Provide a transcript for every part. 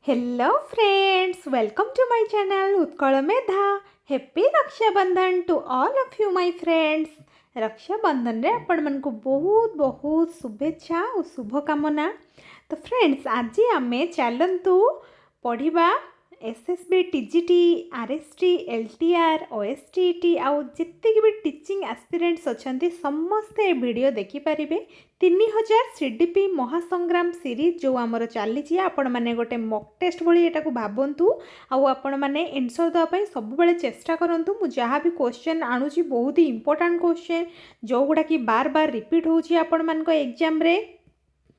Hello friends, welcome to my channel Utkal Medha. Happy Rakshabandhan to all of you my friends. Rakshabandhan रे आपण मन को बहुत बहुत शुभेच्छा और शुभकामना. तो फ्रेंड्स आज आमे चलतु पढ़िबा SSB TGT, RHT, LTR, OSSTET आउ जितकी भी टीचिंग एस्पिरेंट्स अच्छा समस्ते वीडियो देखिपारे 3000 CDP महासंग्राम सीरीज जो आमर चली आपण मैंने गोटे मॉक टेस्ट भली एटा को भावतु आपण मैंने एनसर देवाई सब बेले चेष्टा करूँ मु जहाँ भी क्वेश्चन आणुची बहुत ही इंपोर्टेंट क्वेश्चन जो गुड़ा कि बार बार रिपीट होची आपण मान को एग्जाम रे.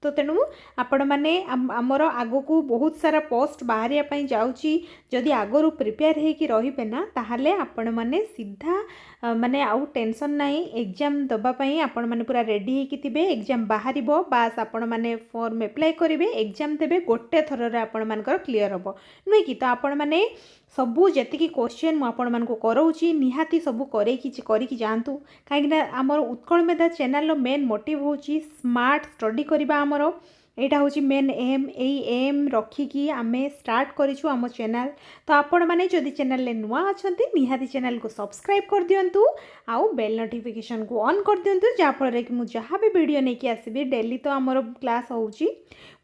तो तेणु आपण मैंने आमर आग को बहुत सारा पोस्ट बाहर जाऊँगी जदि आगरू प्रिपेयर होकि रही ना ताहले आपण मैंने सीधा माने आउ टेंशन नहीं एग्जाम दबापाई आपण मैंने पूरा रेडी होकि थिबे एग्जाम बाहर बास आपण मैंने फॉर्म एप्लाई करेंगे एग्जाम देवे गोटे थर आपण मानकर क्लीयर हम नुहे कि. तो आपण मैंने सबू जी क्वेश्चन मुझे कराऊँगी निहाती सबू करके जातु कहीं आमर उत्कल मेधा चैनल मेन मोटिव हूँ स्मार्ट स्टडी करवा आमर यहाँ हूँ मेन एम एम रखिकी आम स्टार्ट करूँ आम चैनल. तो आपण मैंने जदि चैनल नुआ अच्छा निहाती चैनल को सब्सक्राइब कर दिंतु आउ बेल नोटिफिकेशन को ऑन कर दिंतु जहाँफल कि मुझे जहाँ भी वीडियो नहीं आसबि डेली तो आमर क्लास होची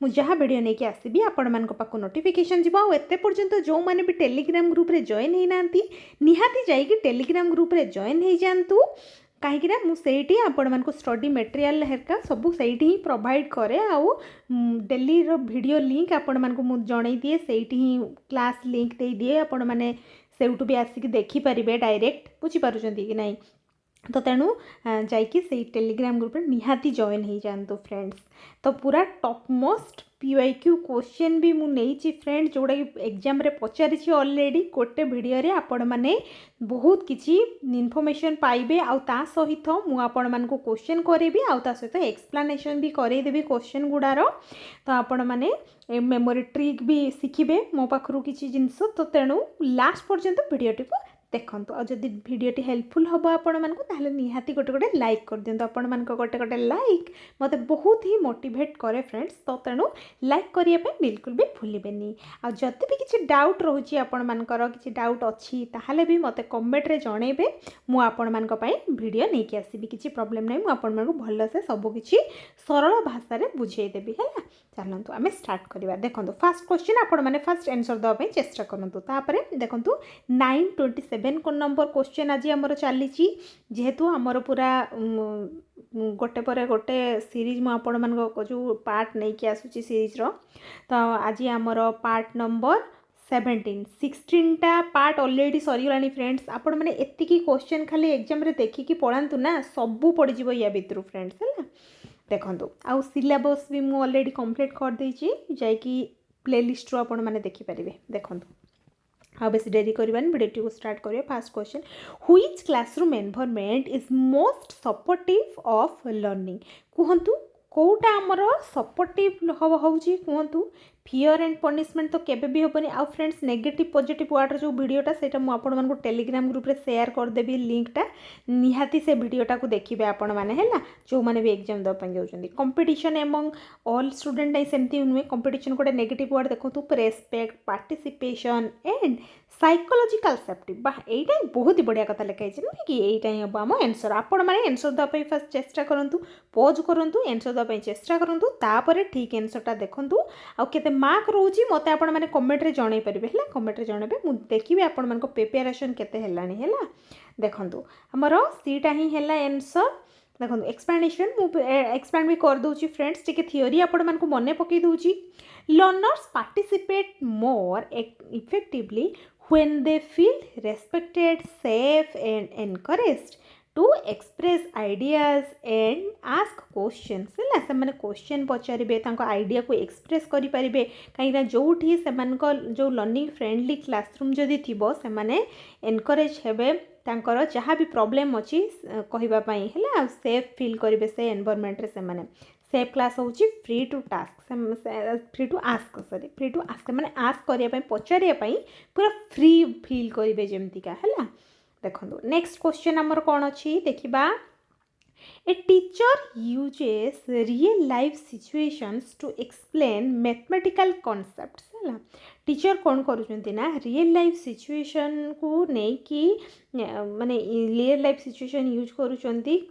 मुझे जहाँ वीडियो नहीं आसबि आपण मान पाक नोटिफिकेशन जीव आते पर्यंत जो मैंने भी टेलीग्राम ग्रुप रे जॉइन होना निहाती जाइए टेलीग्राम ग्रुप रे जॉइन हो जातु कहीं मुझे आपण मान स्टडी मटेरियल हेरका सबू से ही प्रोवाइड करे आउ डेली वीडियो लिंक आपण मान को जन दिए से ही क्लास लिंक दे दिए आपण मैंने से भी आसिक देखिपारे डायरेक्ट बुझीपार कि नहीं. तो तेणु जाइए से टेलीग्राम ग्रुप निहाती जॉइन हो जातु फ्रेंड्स. तो पूरा टॉप मोस्ट PYQ क्वेश्चन भी मुझे फ्रेंड्स जोड़ा एग्जाम रे पचारि ऑलरेडी गोटे वीडियो रे आपण माने बहुत किसी इनफॉरमेशन पाइबे आउ ता सहित मु आपण मान को क्वेश्चन करेबी आउ ता सहित एक्सप्लेनेशन भी करदेवी क्वेश्चन गुड़ार. तो आपण माने मेमोरी ट्रिक भी शिखिबे मो पाखरु किसी जिनस. तो तेणु लास्ट पर्यंत वीडियोटी को देखूँ और जदि वीडियोटी हेल्पफुल हम आपण मानक ताहले निहाती गोटे गोटे लाइक कर दिंतु आपण मानक गोटे गोटे लाइक मते बहुत ही मोटिवेट करे फ्रेंड्स. तो तेणु लाइक करिया पे बिल्कुल भी भूलिबेनी आ जदि भी किसी डाउट रोची आपण मानकर किसी डाउट अच्छी ताहले भी मते कमेंट रे जणेबे मु आपण मानक पई वीडियो नेकी आसीबी किसी प्रॉब्लम नै मु आपण मानक भल से सब किछि सरल भाषा रे बुझाई देबी हैला. चलंतु आमे स्टार्ट करिबा. देखंतु फर्स्ट क्वेश्चन आपण माने फर्स्ट आंसर दवा पे चेष्टा करंतु तापरे देखंतु 927 को नंबर क्वेश्चन आज आमर चली जेहेतु आमर पूरा गोटे पर गोटे सीरीज मु आपण मान जो पार्ट नहीं कि आसुची सीरीज रो. तो आज आमर पार्ट नंबर 16टा पार्ट ऑलरेडी सरीगलानी फ्रेंड्स. आपण मैंने एतिकी क्वेश्चन खाली एग्जाम रे देखिकी पढ़ातु ना सबू पड़ जीव या भितर फ्रेंड्स है. देखो आउ सिलेबस भी मु ऑलरेडी कंप्लीट कर देछि जाइकी प्लेलिस्ट रो आपण माने देखि परिबे. देखो हाँ बेस डेरी करवानी वीडियो को स्टार्ट करिए. First question which classroom environment is most supportive of learning. कहतु कौटा आमर सपोर्टिव होउची कहतु फियर एंड पनिशमेंट तो केबे भी होबनी. आ फ्रेंड्स नेगेटिव पॉजिटिव वार्ड जो वीडियोटा सेटा मु आपण मानको टेलीग्राम ग्रुप रे शेयर कर देबी लिंकटा निहाती से वीडियोटा को देखिबे आपण माने हैला जो माने भी एग्जाम द पन जाउछंदी. कंपटीशन एमंग ऑल स्टूडेंट नै सेमती नुहे कंपटीशन कोटे नेगेटिव वर्ड देखो respect participation and psychological safety बा एटा बहुत ही बढ़िया कथा लिखाई नुहे कि एटा ही हम आंसर. आपण माने आंसर दपई फर्स्ट चेष्टा करंतु पॉज करंतु आंसर दपई चेष्टा करंतु तापर ठीक आंसरटा देखंतु आ केते मार्क रोची मते आपण माने कमेंट रे जणाई परिबे हैला. कमेंट रे जणाबे मु देखिबे आपण मानको प्रिपरेशन केते हेलानी हैला. देखंतु हमरो सीटा ही हैला आंसर. देखो एक्सप्लेनेशन मु एक्सप्लेन भी कर दूची फ्रेंड्स टिके थ्योरी आपण मानको मने पकई दूची. Learners participate more effectively when they feel respected, safe and encouraged to express ideas and ask questions. है से मैंने क्वेश्चन पचारे आइडिया को एक्सप्रेस करें कहीं जोठी से जो लर्निंग फ्रेंडली क्लासरूम जदि थी से मैंने एनकरेज हेबे तांकर जहाँ भी प्रॉब्लम अच्छी कहवाई है सेफ फील करेंगे से एनवायरनमेंट रे से मैंने सेफ क्लास हूँ free to task free to ask free to ask मैंने आस्क करने पचारे पूरा फ्री फील करेंगे जमतीका है. देखो नेक्स्ट क्वेश्चन आमर कौन अच्छी देखा. A teacher uses real life situations to explain mathematical concepts. है टीचर कौन करुँच ना रियल लाइफ सिचुएशन को नेकी माने रियल लाइफ सिचुएशन यूज करुँच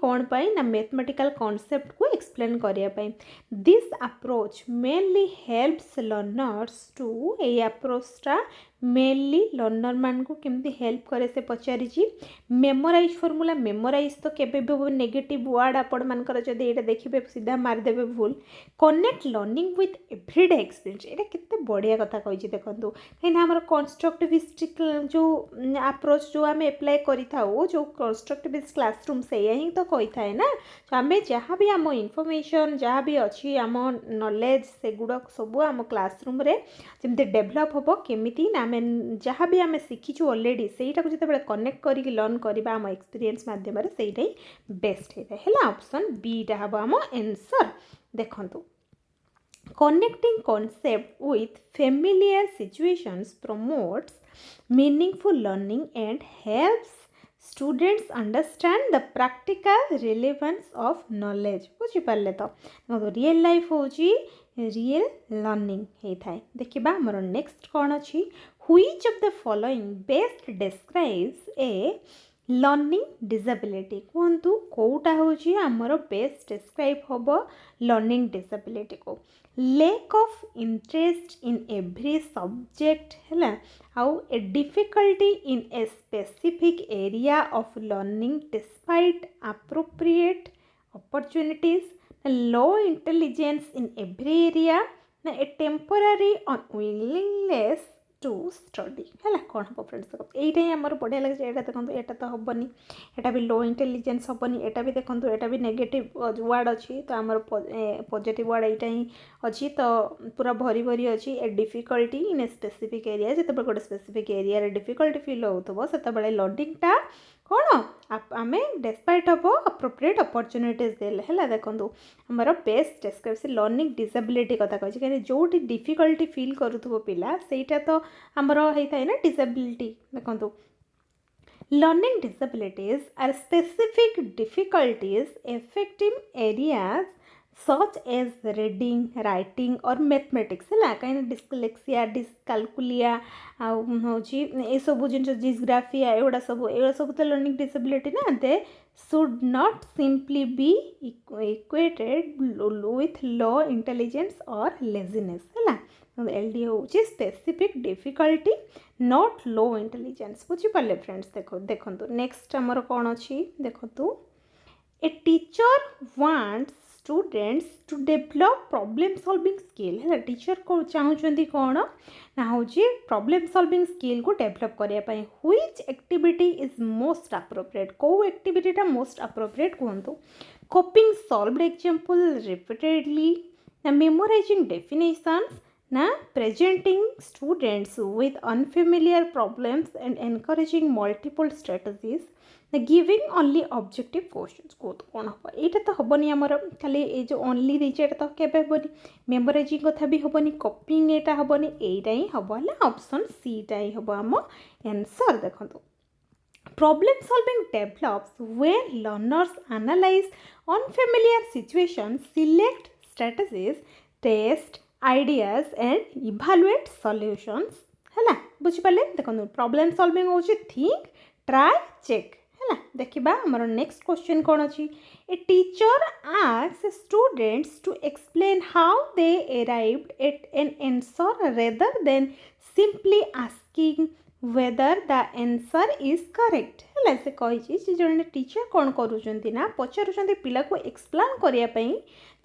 कौन पाई ना मैथमेटिकल कॉन्सेप्ट को एक्सप्लेन करिया पाई this approach mainly helps learners to ए अप्रोचटा मेनली लर्नर मान को केमती हेल्प करे से पचारि मेमोराइज फॉर्मूला मेमोराइज तो केबे भी नेगेटिव वर्ड आपण मानकर जदि एटा देखिबे सीधा मारदेबे भूल connect learning with everyday experience एटा केते बढ़िया कथा कहि देखंतु कहीं हमर कंस्ट्रक्टिविस्टिक जो अप्रोच जो आम एप्लाय करिथाउ जो कंस्ट्रक्टिविस्ट क्लासरूम से ही तो कही थाए ना आम जहाँ भी आम इनफॉरमेशन जहाँ भी अच्छी आम नॉलेज से गुड़ाक सब आम क्लासरूम रे जमते डेभलप हम केमिति ना आम जहाँ भी आम शिखीचु ऑलरेडी सेटा को जिते कनेक्ट करके लर्न करबा आम एक्सपीरियंस माध्यम रे सेटा ही बेस्ट होता है ऑप्शन बी टा हम आम आंसर देखंतु connecting concept with familiar situations promotes meaningful learning and helps students understand the practical relevance of knowledge बुझी पारले तो रियल लाइफ होची रियल लर्निंग होता है देखिबा हमर नेक्स्ट कौन अच्छी which of the following best describes a learning disability कहतु कौटा हूँ आमर बेस्ट डिस्क्राइब हम लर्निंग डिसेबिलिटी को lack of interest in every subject है आउ a difficulty in a specific area of learning despite appropriate opportunities low intelligence in every area a temporary unwillingness to study है कौन हम friends यहीटा ही आमर बढ़िया लगे यहाँ देखो यहाँ तो हेनी यहाँ भी लो इंटेलिजेंस हेनी यहाँ भी देखो यहाँ भी नेगेटिव वर्ड अच्छी तो आमर पॉजिटिव वर्ड यहाँ ही अच्छी तो पूरा भरी भरी अच्छी ए difficulty in a specific area जिते गोटे स्पेसिफिक एरिया डिफिकल्टी फिल होता से लर्निंगटा कौन आम डेस्पाइट हम अप्रोप्रिएट अपॉर्चुनिटीज देले है देखो आमर बेस्ट डिस्क्राइब लर्निंग डिसेबिलिटी कथा कही कहीं जो डिफिकल्टी फिल करूथबो पिला सेटा तो आमर होता है ना डिसेबिलिटी देखो learning disabilities are specific difficulties affecting areas such as reading, writing or mathematics है कहीं डिस्कलेक्सिया डिस्कालकुलिया हूँ ये सब जिन जियोग्राफी एगुड़ा सब तो लर्निंग डिसेबिलिटी ना they should not simply be equated with low intelligence और लेजीनेस है एलडी हूँ specific difficulty not low intelligence बुझीपारे फ्रेंड्स देखो नेक्स्ट आमर कौन अच्छी देखो a teacher wants students to develop problem solving skill है टीचर को चाहूँगी कौन ना हूँ प्रॉब्लम सॉल्विंग स्किल को डेभलप करने which activity is most appropriate कौ एक्टिविटीटा मोस्ट अप्रोप्रिएट कहतु कॉपिंग सॉल्व्ड एग्जांपल रिपीटेडली ना मेमोराइजिंग डेफिनेशंस ना presenting students with unfamiliar problems and encouraging multiple strategies giving only objective questions कौन हम यहाँ तो हेनी आमर खाली ये जो ओनली देखे तो केवे हेनी मेमोराइजिंग कथा भी हेनी कॉपिंग यहाँ हेनी यहीटा ही हम है ऑप्शन सीटा ही हम आम आंसर देखो problem solving develops when learners analyse unfamiliar situation select strategies test ideas and evaluate solutions है बुझीपारे देखो प्रॉब्लम सॉल्विंग हो थिंक ट्राई चेक है देखा आमर नेक्स्ट क्वेश्चन कौन अच्छी a teacher asks students to explain how they arrived at an answer rather than simply asking whether the answer is correct है से कही जड़े टीचर कौन करूँ पचारूँ पिला को एक्सप्लेन करने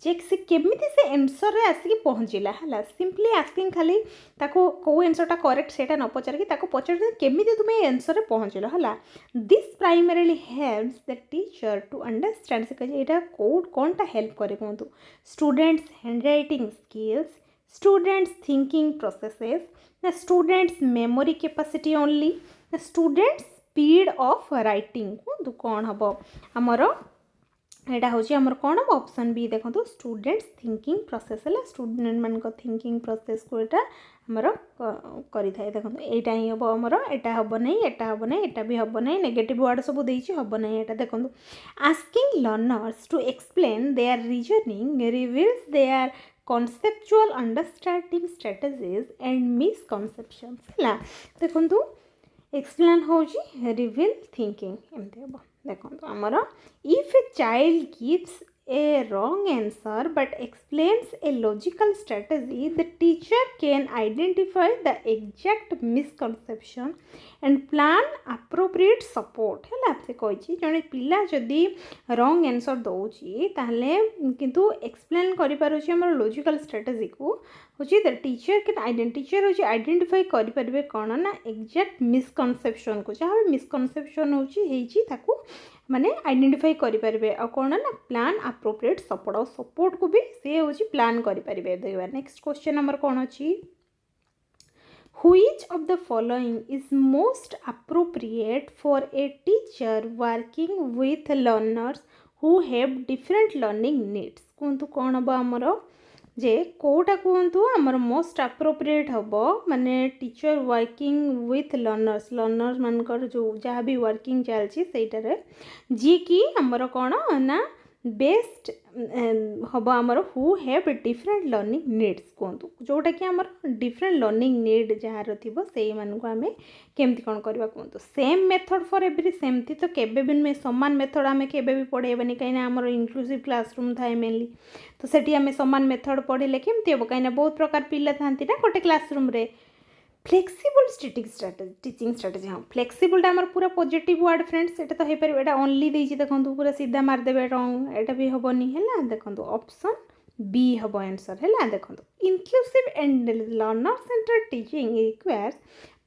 जे से केमिति से आंसर रे आसिक पहुँचला है सिंपली आस्किंग खाली ताको कौ आंसरटा करेक्ट सेटा न पचारिकी ताको पचार केमिति तुम आंसर रे पहुँचल है this primarily helps the teacher to understand से कहे यहाँ कौनटा हेल्प करे कहतु students handwriting skills students thinking processes ना स्टूडेंट्स मेमोरी कैपेसिटी ओनली ना स्टूडेंट्स स्पीड ऑफ राइटिंग कहतु कौन हम आमर यहाँ हूँ आमर कौन हम ऑप्शन बी देखो स्टूडेंट्स थिंकिंग प्रोसेस है स्टूडेंट मान थिंकिंग प्रोसेस को यहाँ आमर करें देखो यहाँ ही हम आमर यहाँ हम नहीं यहाँ हम नहीं यहाँ भी हम नहीं नेगेटिव वर्ड सब देती हम नहीं यहाँ देखो asking learners to explain their reasoning reveals their conceptual understanding strategies and misconceptions है देखो एक्सप्लेन होजी रिवील थिंकिंग एमती हम देखो आमर if a child gives a wrong answer but explains a logical strategy, the teacher can identify the exact misconception and plan appropriate support है से कही जड़े पिला जदि रंग आंसर दौची ताहले किंतु एक्सप्लेन करि पारुछि हमर लॉजिकल स्ट्रेटजी को होची द टीचर कैन टीचर होची आइडेंटिफाई करि परबे कोन ना एग्जैक्ट मिसकनसेप्शन को जहाँ मिसकनसेप्शन होची हेची ताकू माने आइडेंटिफाई करि परबे आ कोन ना प्लान एप्रोप्रिएट सपोर्ट और सपोर्ट को भी से होची प्लान करि परबे देखबा नेक्स्ट क्वेश्चन नंबर कोन अछि Which of the following is most appropriate for a teacher working with learners who have different learning needs? कहतु कौन हम आमर जे कोटा कहतु आमर मोस्ट एप्रोप्रिएट हम माने टीचर वर्किंग विथ लर्नर्स मानकर जो जहाँ भी वर्किंग चलती जी कि आमर कौन ना बेस्ट हम आमर who have different learning needs कहतु जोटा कि आमर डिफरेंट लर्निंग नीड जार थी से मानक आम केमती कौन करवा कहतु सेम मेथड फॉर एवरी सेमती तो केबे भी समान मेथड आम के पढ़ेबानी कहीं आमर इंक्लूसिव क्लासरूम थाए मेनली तो सेठी आम समान मेथड पढ़े केमती हम कहीं बहुत प्रकार पिला था ना गोटे क्लासरूम रे फ्लेक्सिबल टीचिंग स्ट्रेटेजी हाँ फ्लेक्सिबल आमर पूरा पॉजिटिव वर्ड फ्रेंड्स एटा तो हो पार एटा ओनली देछि देखंतु पूरा सीधा मारदेबे रंग एटा भी हबनी हैला देखंतु ऑप्शन बी हबो आंसर हैला देखंतु inclusive and learner centered teaching requires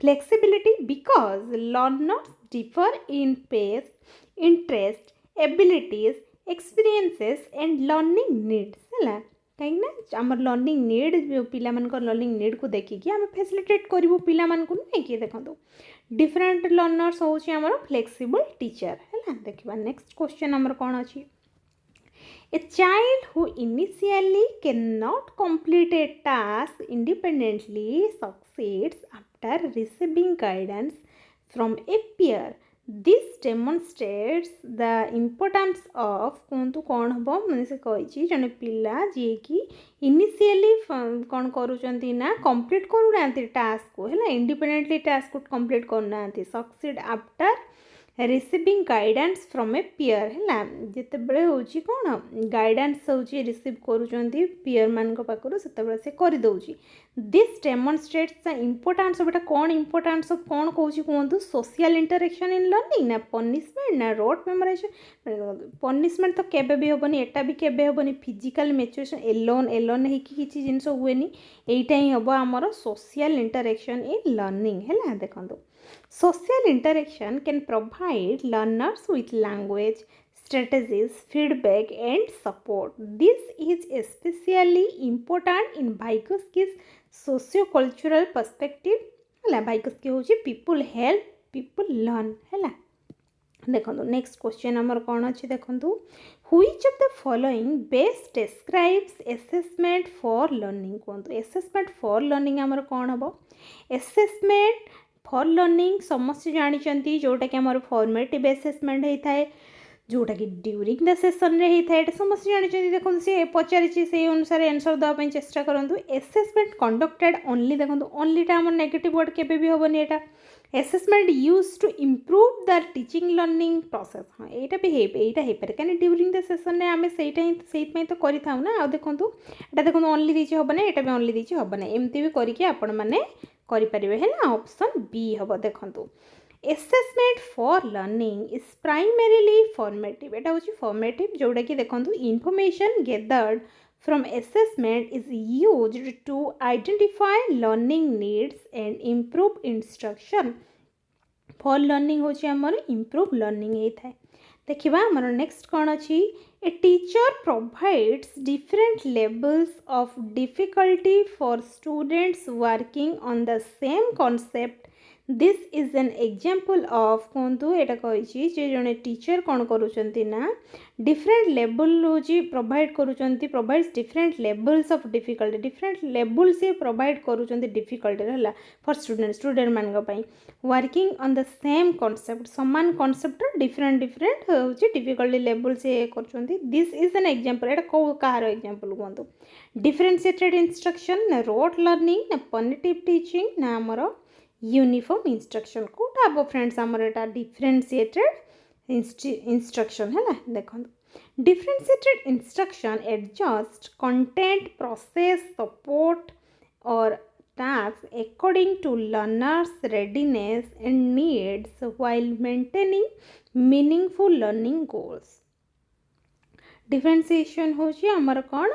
flexibility because learners differ in pace interest abilities experiences and learning needs हैला कहीं आम लर्निंग नीड पिला लर्निंग नीड को देखिकी आम फैसिलिटेट करूँ पिला नहीं कि देखो डिफरेंट लर्नर्स होची आमर फ्लेक्सिबल टीचर है देखा नेक्स्ट क्वेश्चन आमर कौन अच्छी a child who initially can not complete A task independently succeeds after receiving guidance from A peer. This demonstrates the importance of कहतु कौन हम मैंने से कही जड़े पिला जी कि इनिशियली कौन करुँच ना कंप्लीट करूना टास्क को है इंडिपेंडेंटली टास्क को कंप्लीट करना succeed after receiving guidance from A peer है जिते बड़े होची कौन गाइडेंस होची रिसीव करुँच peer मान पाखर से से करदे this demonstrates the importance of एटा कौन इम्पोर्टान्स ऑफ कौन कौन कहतु सोशल इंटरेक्शन इन लर्निंग ना पनिशमेंट ना रोट मेमोराइजेशन पनिशमेंट तो केबे भी हेबनी एटा भी केबे हेबनी फिजिकल मैच्योरेशन एलोन है कि किसी जिनस हुएनी एटा ही हम आमर सोशल इंटरेक्शन इन लर्निंग है देखो social interaction can provide learners with language strategies, feedback and support. This is especially important in PYQs socio-cultural perspective है PYQs के होची people help people learn है देखो नेक्स्ट क्वेश्चन आमर कौन अच्छी देखो which of the following best describes assessment for learning कहतु assessment for learning आमर कौन हम assessment for learning समस्त जानी जोटा कि आमर फॉर्मेटिव असेसमेंट होता है जोटा कि ड्यूरिंग द सेसन रे होता है समस्त जानी देखो सी पचारि से अनुसार आंसर देवाई चेष्टा करूँ एसेसमेंट कंडक्टेड ओनली देखो ओनलीटा आम नेगेटिव वर्ड केबे भी हेनी एटा assessment use to improve the teaching learning process हाँ यहाँ भी यहीटा हो पाए कहीं ड्यूरिंग द सेसन में आम से तो करूँ ना आ देखो यहाँ देखो ओनली दीची हम ना यहाँ भी ओनली दीची हम ना एमती भी करके आपण मैंने करेंगे है ऑप्शन बी हम देखो assessment for learning is primarily formative एटा होची formative जोड़ा कि देखो information gathered from assessment is used to identify learning needs and improve instruction for learning होची हमर improve learning होता है देखिबा हमर नेक्स्ट कौन अच्छी a teacher provides different levels of difficulty for students working on the same concept this is an example of कहतु एटा कही जड़े टीचर कौन करुँच ना डिफरेंट लेवल हूँ प्रोवाइड करुँच provides different levels of difficulty different level से प्रोवाइड करुँच डिफिकल्टी है फॉर स्टूडेंट मान working on the same concept समान कॉन्सेप्ट डिफरेंट डिफरेंट हूँ डिफिकल्टी लेवल से कर दिस इज एन एग्जांपल एटा कौ कहार एग्जांपल कहतु डिफरेंशिएटेड इंस्ट्रक्शन ना रोट लर्निंग ना पॉजिटिव टीचिंग ना आमर यूनिफॉर्म इंस्ट्रक्शन कोटा हम फ्रेंड्स आमर एटा डिफरेंशिएटेड इंस्ट्रक्शन है देखो differentiated instruction adjust content process support और tasks according to learners readiness and needs while maintaining meaningful learning goals differentiation हूँ आमर कौन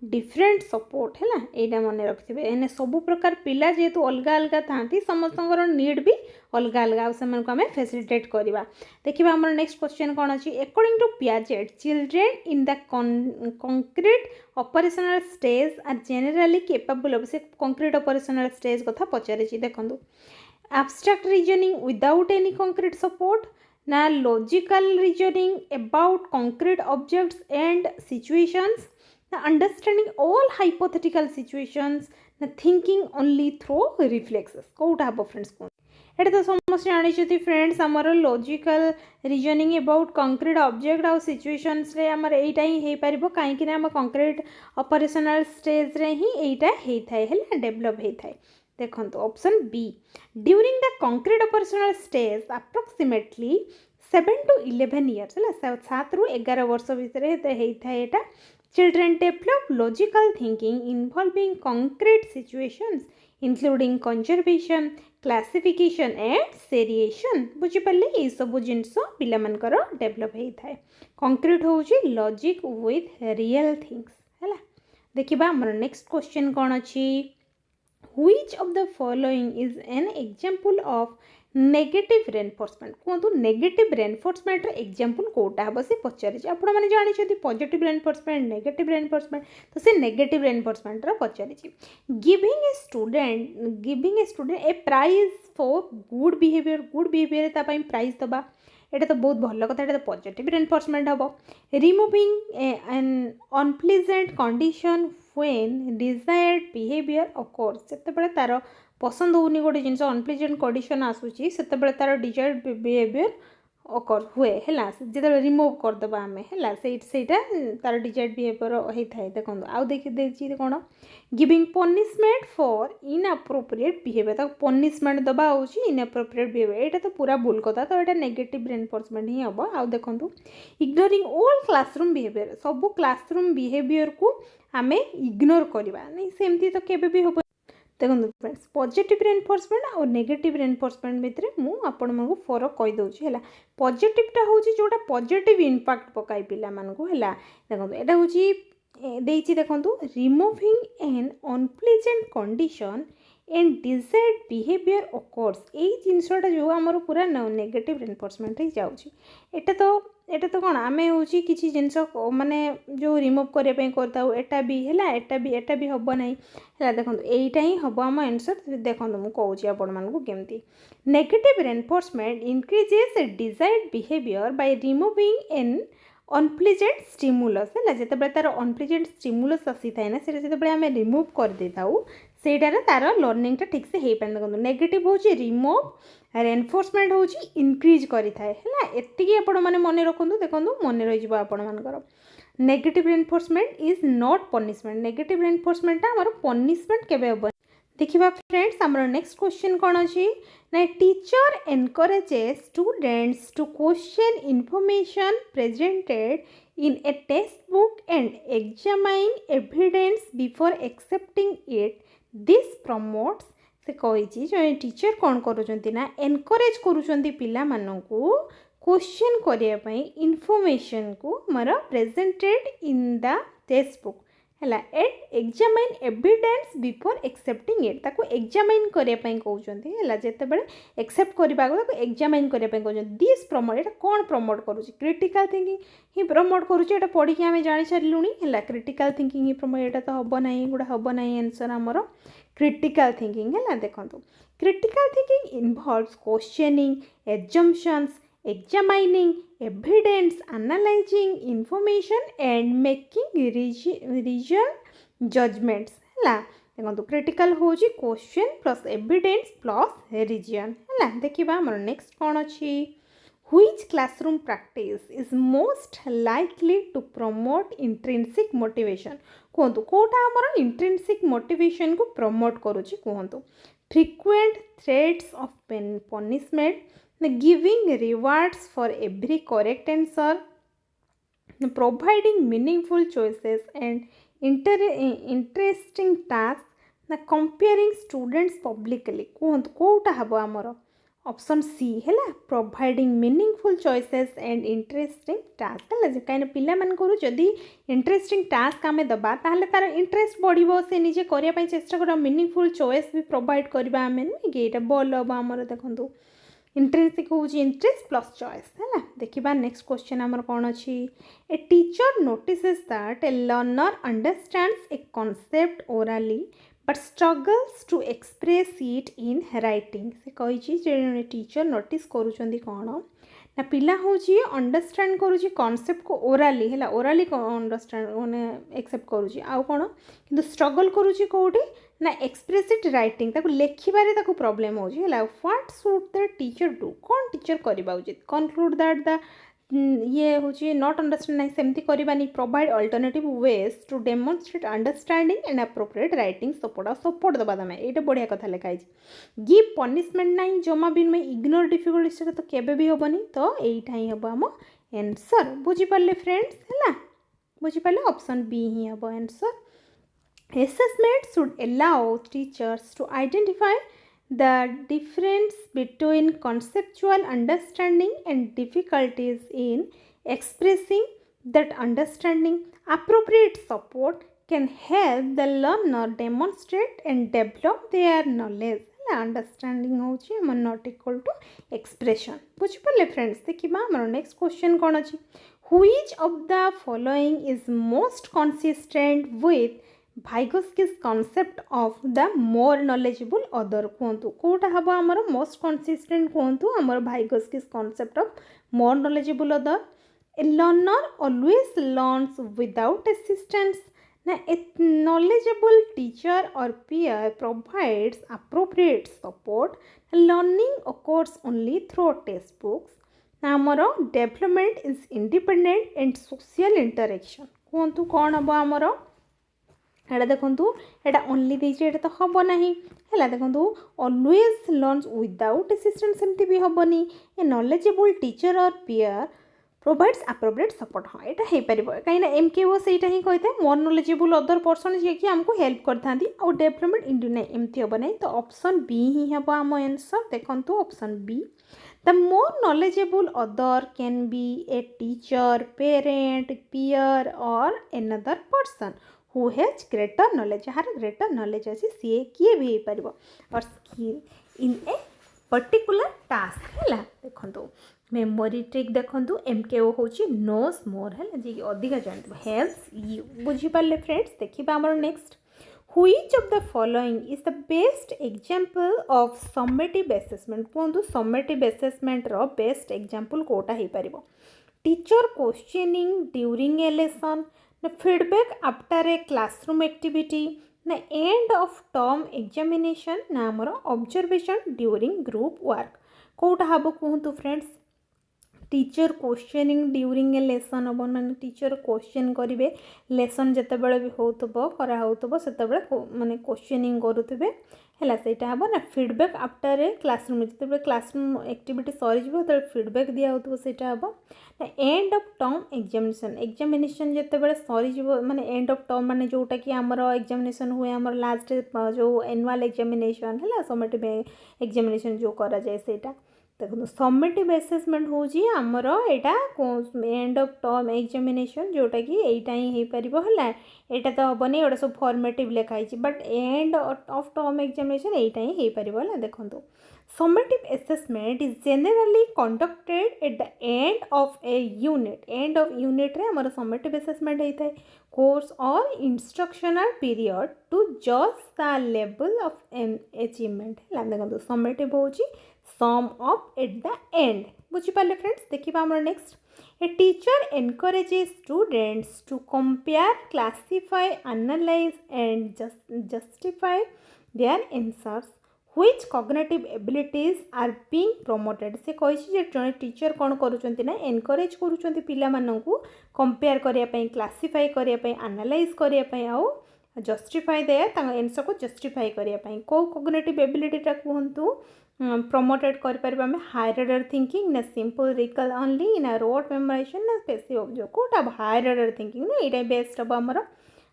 डिफरेंट सपोर्ट है यहाँ मन रखिए एने सब प्रकार पिला जेहेतु अलग अलग था समस्त नीड भी अलग अलग से आम फैसिलिटेट करवा देखिए आम नेक्स्ट क्वेश्चन कौन अच्छी according to Piaget children in the concrete operational stage are generally capable of से कंक्रीट ऑपरेशनल स्टेज कथा पचारे देखो abstract reasoning without any concrete support ना logical reasoning about concrete objects and situations ना understanding all hypothetical situations ना thinking only through reflexes कौटा हम friends कौन एटा तो समस्त जानी फ्रेंड्स आमर logical reasoning about concrete object आउ सिचुएशंस रे आमर एटा ही हे परिबो काहे कि ना हम कंक्रीट ऑपरेशनल स्टेज रे ही एटा हे थाए है डेवलप हे थाए देखो option B during the concrete operational stage approximately 7 to 11 years है 7 ରୁ 11 वर्ष भितर होता है children develop logical thinking involving concrete situations including conservation classification and seriation बुझिपारे ये सब जिनस पिलामानकर डेवलप होता है कंक्रीट हूँ लॉजिक विथ रियल थिंग्स है देखिबा हमर नेक्स्ट क्वेश्चन कौन अच्छी Which of the following is an example of negative reinforcement कहतु नेगेटिव रेनफोर्समेंट एग्जांपल कोटा हम से पचारे आपण मैंने जानी पॉजिटिव रेनफोर्समेंट नेगेटिव रेनफोर्समेंट तो से नेगेटिव रेनफोर्समेंट पचारे giving a student a prize for good behaviour तापाई प्राइज दबा एटा तो बहुत भल कथा एटा तो पॉजिटिव रेनफोर्समेंट हम removing an unpleasant condition when desired behaviour occurs सेतेबेले तार पसंद होनी गोटे जिनस अनप्लीजेंट कंडीशन आसूची सेतेबेले तार डिजायर्ड बिहेवियर ऑकर हुए है जो रिमूव करदे आम है सेटा तार डिजायर्ड बिहेवियर होता है देखो आउ देखिए कौन giving punishment for inappropriate behaviour तक पनिशमेंट दबा हो इनअप्रोप्रिएट बिहेवियर यहाँ तो पूरा भूल कथा तो यहाँ नेगेटिव रेनफोर्समेंट ही हम आउ देखो इग्नोरिंग ऑल क्लासरूम बिहेवियर सब क्लासरूम बिहेवियर को आम इग्नोर करवा नहीं सेमती तो केबे भी हम देखो फ्रेंड्स पॉजिटिव रेनफोर्समेंट और नेगेटिव रेनफोर्समेंट भितर मुझे फरक कहीदे है पॉजिटिवटा हूँ जोटा पॉजिटिव इंपैक्ट पकाई पिला मानू है देखो यहाँ हूँ देखो removing an unpleasant condition and desired behaviour occurs यही जिनसटा जो आमर पूरा नेगेटिव रेनफोर्समेंट जाटा तो कौन आम हूँ किसी जिनस माने जो रिमूव करने करता एटा भी है एटा भी हम ना है देखो यहीटा ही हम आम आंसर देखो मुझे कौच आपण मानू केमती negative reinforcement increases desired behaviour by removing an unpleasant stimulus है जिते तार अनप्लीजेंट स्टिमुलस आसी थाए ना से आम रिमूव कर दे सेटार तार लर्निंगटा ठीक से हो पाए देखो नेगेटिव हूँ रिमूव रेनफोर्समेंट हूँ इनक्रीज करें एति आपण मैंने मन रखु देखो मन रही आपण मानकर negative reinforcement is not punishment negative reinforcement आमर पनिशमेंट केबे हम देखिबा फ्रेंड्स आमर नेक्स्ट क्वेश्चन कौन अच्छी ना teacher encourages students to question information presented in a textbook and examine evidence before accepting it. This promotes से कही जो टीचर कौन करुँच ना एनकरेज करुँच पिला मानू क्वेश्चन करने इनफॉरमेशन को मर presented in the textbook है and examine evidence before accepting it ताको एग्जामाइन करने कहते हैं जिते एक्सेप्ट करने एग्जामाइन करने दिस प्रमोट ये कौन प्रमोट करुँच क्रिटिकल थिंकिंग ही प्रमोट करुँच ये पढ़ी आम जानी सारूँ है क्रिटिकल थिंकिंग ही प्रमोट यहाँ तो हम ना गोटे हम ना आंसर आमर क्रिटिकल थिंकिंग है ना देखो critical thinking involves questioning assumptions examining evidence analyzing information and making reason judgments है देखो क्रिटिकल हूँ question plus evidence plus reason है देखा आम नेक्स्ट कौन अच्छी which classroom practice is most likely to promote intrinsic motivation कहतु कोटा आमर intrinsic motivation को promote करुच्ची कहतु frequent threats of punishment giving rewards for every correct answer providing meaningful choices and interesting tasks comparing students publicly कहतु कोटा हम आमर option C है providing meaningful choices and interesting task है कहीं पिला मानकर जदि इंटरेस्टिंग टास्क आम दबा ताहले तार इंटरेस्ट बढ़ो से निजे करने चेष्टा कर मीनिंगफुल चॉइस भी प्रोवाइड करवा आम नुहे कि यहाँ भल हम आमर देखूँ इंटरेस्टिंग हूँ इंटरेस्ट प्लस चॉइस है देखा नेक्स्ट क्वेश्चन आमर कौन अच्छी a teacher notices that a learner understands a concept orally but struggles to express it in writing से कही टीचर नोटिस करुँच कौन ना पिला हूँ अंडरस्टैंड करुँच कॉन्सेप्ट को ओराली है ओराली अंडरस्टैंड मैंने एक्सेप्ट करुँच आउ कौन कि स्ट्रगल करुँच कौटी ना एक्सप्रेस इट राइटिंग ताको लेखिबारे ताको प्रॉब्लम हो what should the teacher do कौन टीचर करवा उचित कनक्लूड दैट द ये हूँ नॉट अंडरस्टैंड ना सेमती करवानी provide alternative ways to demonstrate understanding and appropriate writing support दबा तुम यहाँ बढ़िया कथा लिखाई गिव पनिशमेंट ना जमा भी नुहे इग्नोर डिफिकल्टीज तो केबे भी हेनी तो यहीटा ही हम आम एनसर बुझीपारे फ्रेंड्स है बुझीपारे ऑप्शन बी ही हम answer assessment should allow teachers to identify the difference between conceptual understanding and difficulties in expressing that understanding. Appropriate support can help the learner demonstrate and develop their knowledge. Understanding हो not equal to expression बुझिपारे friends देखा आम next question कौन अच्छी which of the following is most consistent with Vygotsky's concept of the more knowledgeable other कहतु कोटा हम आमर most consistent कहतु आमर Vygotsky's concept of more knowledgeable other a learner always learns without assistance na a knowledgeable teacher or peer provides appropriate support learning occurs only through textbooks na आमर development is independent and social interaction कहतु कौन हम आमर एटा देखूँ यहाँ only देखे तो हम ना है देखूँ ऑलवेज लर्न्स विदाउट असिस्टेंट सेमती भी हेनी ए नॉलेजेबल टीचर और पीयर प्रोवाइड्स अप्रोप्रिएट सपोर्ट हाँ यहाँ हो पार कहीं MKO से ही कही था मोर नॉलेजेबल अदर पर्सन जी कि आमको हेल्प करते आउ डेवलपमेंट इंडू ना एमती हम ना तो ऑप्शन बी ही हम आम आंसर देखूँ option B the more knowledgeable other can be a teacher parent peer or another person who has greater knowledge जार ग्रेटर नॉलेज अच्छी सी किए भी हो पार और skill in a particular task है देखो मेमोरी ट्रिक देखो MKO हूँ नोस मोर है जी अधिका जानते हेल्प्स यू बुझीपारे फ्रेंड्स देखा आमर next which of the following is the best example of summative assessment कहतु समेटिव असेसमेंट रो बेस्ट एग्जांपल कोटा हो पार teacher questioning during a lesson feedback after a classroom activity ना एंड ऑफ टर्म एग्जामिनेशन ना आमर ऑब्जर्वेशन ड्यूरिंग ग्रुप वर्क कोटा हम कहतु friends teacher questioning during a lesson हम माने टीचर क्वेश्चन करेंगे लेसन जितेबाला भी होब से माने क्वेश्चनिंग करुवे है सहीटा हम ना फीडबैक आफ्टर ए क्लासरूम जिते क्लासरूम एक्टिविटी सरीज तो फीडबैक दिया हो सहीटा हम ना एंड ऑफ टर्म एग्जामिनेशन जितेबाला सरीज माने एंड ऑफ टर्म माने जोटा कि आमर एग्जामिनेशन हुए आमर लास्ट जो एनुअल एग्जामिनेशन है समेटिव एग्जामिनेशन जो करा जाए सेटा देखो समेटिव असेसमेंट हूँ आमर यहाँ एंड ऑफ टर्म एग्जामिनेशन जोटा कि यहीटा ही हो पार है यहाँ तो हेनी एटा सब फॉर्मेटिव लिखाई but end of term examination यहीटा ही हो पार है देखो summative assessment is generally conducted at the end of a unit end of unit रे हमर समेटिव असेसमेंट होता है course or instructional period to जज द लेवल ऑफ अचीवमेंट है देखो समेटिव हूँ sum of at the end बुझीपारे friends देखिए आम next a teacher encourages students to compare classify analyse and justify their answers which cognitive abilities are being promoted से कही जड़े टीचर कौन करुँच ना एनकरेज करुँच पिलामानंकु कंपेयर करने क्लासीफाई करने एनालाइज करने आउ जस्टिफाई दे आंसर को जस्टिफाई करने को कॉग्निटिव एबिलिटीटा कहतु प्रमोटेड करें हायर ऑर्डर थिंकिंग ना सिंपल रिकल ओनली ना रोड मेमोराइजेशन ना स्पेसिफिक ऑब्जर्व कोटा हायर ऑर्डर थिंकिंग ना ये बेस्ट हम आमर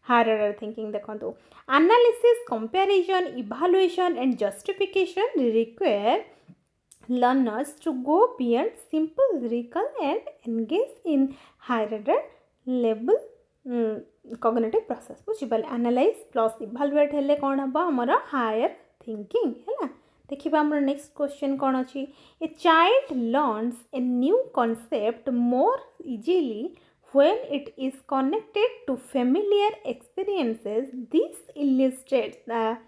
हायर ऑर्डर थिंकिंग देखो analysis comparison evaluation and justification require learners to go beyond simple recall and engage in higher order level cognitive process बुझीपारे analyse plus evaluate हेले कौन हम आमर हायर थिंकिंग है देखिए आमर नेक्स्ट क्वेश्चन कौन अच्छी a child learns a new concept more easily when it is connected to familiar experiences. This illustrates the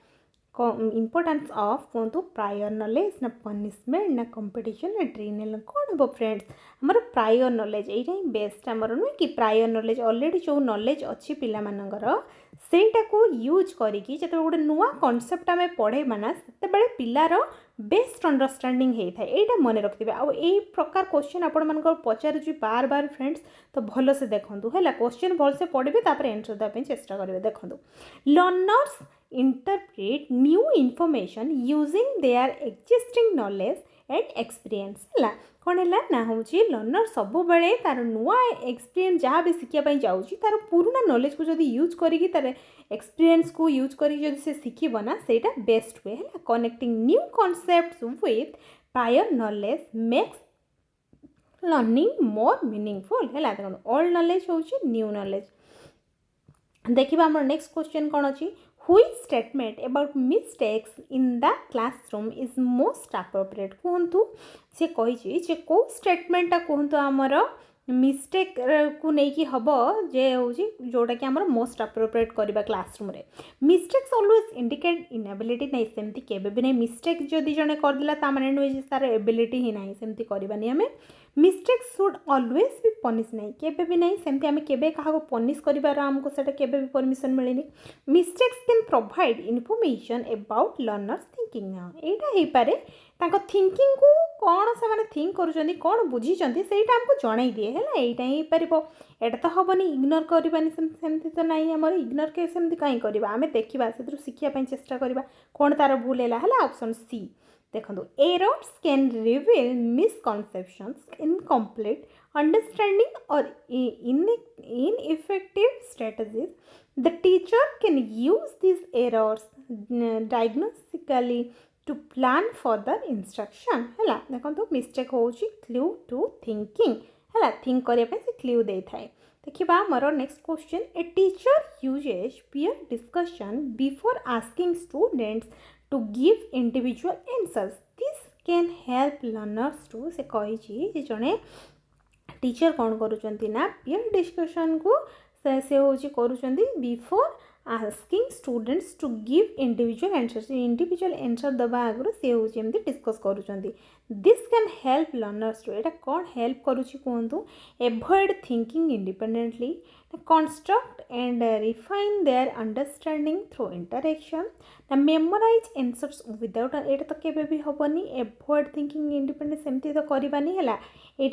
importance of prior knowledge ना punishment ना competition ना ट्रेनिंग कौन हम फ्रेंड्स आमर प्रायर नॉलेज यही ही बेस्ट आमर नुहे कि प्रायर नॉलेज ऑलरेडी जो नॉलेज अच्छी पिला मानकर सेटा को यूज करिकी जब गोटे नुआ कॉन्सेप्ट आम पढ़ेबा ना सेतेबेले पिलार बेस्ट अंडरस्टैंडिंग होता है यहाँ मन रखिए आउ यही प्रकार क्वेश्चन आपण मान पचारूँ बार बार फ्रेंड्स तो भल से देखूँ है क्वेश्चन भल से पढ़े तापर आंसर देवाई चेष्टा करेंगे देखो learners interpret new information using their existing knowledge and experience है कौन है ना हूँ लर्नर सब बेले तार नुआ एक्सपीरियंस जहाँ भी शिखापी जाऊँगी तार पुराना नॉलेज को जब यूज करी तार एक्सपीरियंस को यूज करी से शिखब ना सेटा बेस्ट वे है connecting new concepts with prior knowledge makes learning more meaningful है देखो ओल्ड नॉलेज हूँ न्यू नॉलेज देखिए आम नेक्स्ट क्वेश्चन कौन अच्छी Which statement about mistakes in the classroom is most appropriate कहतु सी कही कौ स्टेटमेंटा कहतु आमर मिस्टेक को लेकिन हम जे हूँ जोटा कि आमर मोस्ट अप्रोप्रिएट करवा क्लासरूम रे मिस्टेक्स ऑलवेज इंडिकेट इनएबिलिटी नहीं सेमती केबे भी नहीं मिस्टेक जदि जड़े करदेला ता माने नुहे तार एबिलिटी ही नहीं सेमती करवानी आम मिस्टेक्स शुड ऑलवेज भी पनिश नहीं केबे भी नहीं सेमती आम केबे क्या पनिश कर आमको सेटा केबे भी परमिशन मिलनी mistakes can provide information about learners thinking यहाँ हो पारे तांको थिंकिंग को कौन से माने थिंक करुँच कौन बुझी सेटा आमको जन दिए है यहाँ ही पार एटा तो हेनी इग्नोर करवानी सेमती तो नहीं आम इग्नोर के सेमती कहीं करवा आम देखा से शिखापी चेष्टा करवा कौन तार भूल है ऑप्शन सी देखो errors can reveal misconceptions incomplete understanding or ineffective strategies the teacher can use this errors diagnostically to plan further instruction है देखो मिस्टेक हूँ क्लू टू थिंकिंग है थिंक करने से क्लू दे थाए देखिए more next question a teacher uses peer discussion before asking students to give individual answers. This can help learners to से कही जड़े टीचर कौन करुँच ना पीयर डिस्कशन को से हूँ करुँच before asking students to give individual answer दबा आगु से हूँ डिस्कस करुँच this can help learners to यहाँ कौन हेल्प करुँच कहतु avoid thinking independently construct and refine their understanding through interaction ना memorize answers without एटा तो केबे भी हबनी avoid thinking independent सेमती तो करबानी है यहाँ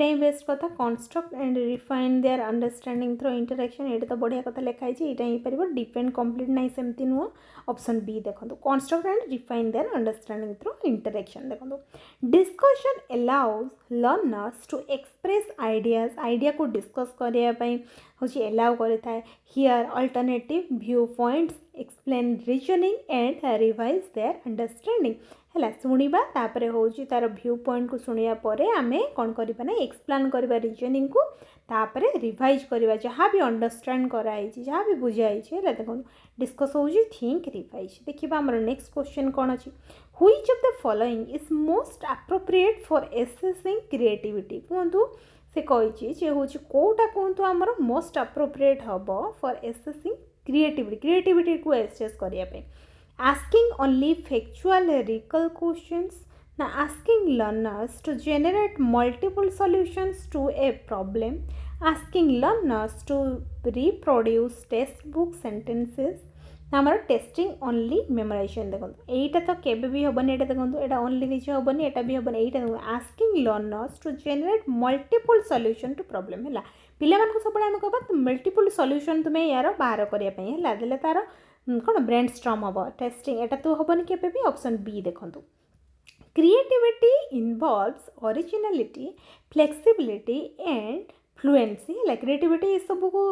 ही बेस्ट कथा construct and refine their understanding through interaction एटा तो बढ़िया कथा लिखाई यहाँ ही पार डिपेंड कंप्लीट नहीं सेमती नुह ऑप्शन बी देखो construct and refine their understanding through interaction देखो discussion allows learners to express ideas idea को डिस्कस करने हूँ एलाउ करता है here alternative view points explain reasoning and revise their understanding है शुणा तापर हूँ तार व्यू पॉइंट को शुणा पर आम कौन करना एक्सप्लेन करवा रीजनिंग को तापर रिवाइज करवा जहाँ भी अंडरस्टैंड कराई जहाँ भी बुझाई है देखो डिस्कस हो थिंक रिवाइज देखिए आम नेक्स्ट क्वेश्चन कौन अच्छी which of the following is most appropriate for assessing creativity कहतु से कही हूँ कौटा कहतु आमर मोस्ट एप्रोप्रिएट हम फॉर एसेसिंग क्रिएटिविटी को एसेस करने asking only factual recall questions now asking learners to generate multiple solutions to a problem asking learners to reproduce textbook sentences हमारा टेस्टिंग ओनली मेमोराइजेशन देखो यहीटा तो केबे भी हेनी ये देखो यहाँ ओनली निज हेनी एटा भी हेनी यहीटा देखो asking learners to generate multiple solution to problem है पिला सब आम कह मल्टीपल सॉल्यूशन तुम्हें यार बाहर करने तार कौन ब्रेन स्ट्रॉम हम टेस्टिंग एटा तो हेनी के ऑप्शन बी देखो creativity involves originality flexibility and fluency है क्रिएटिविटी ये सब को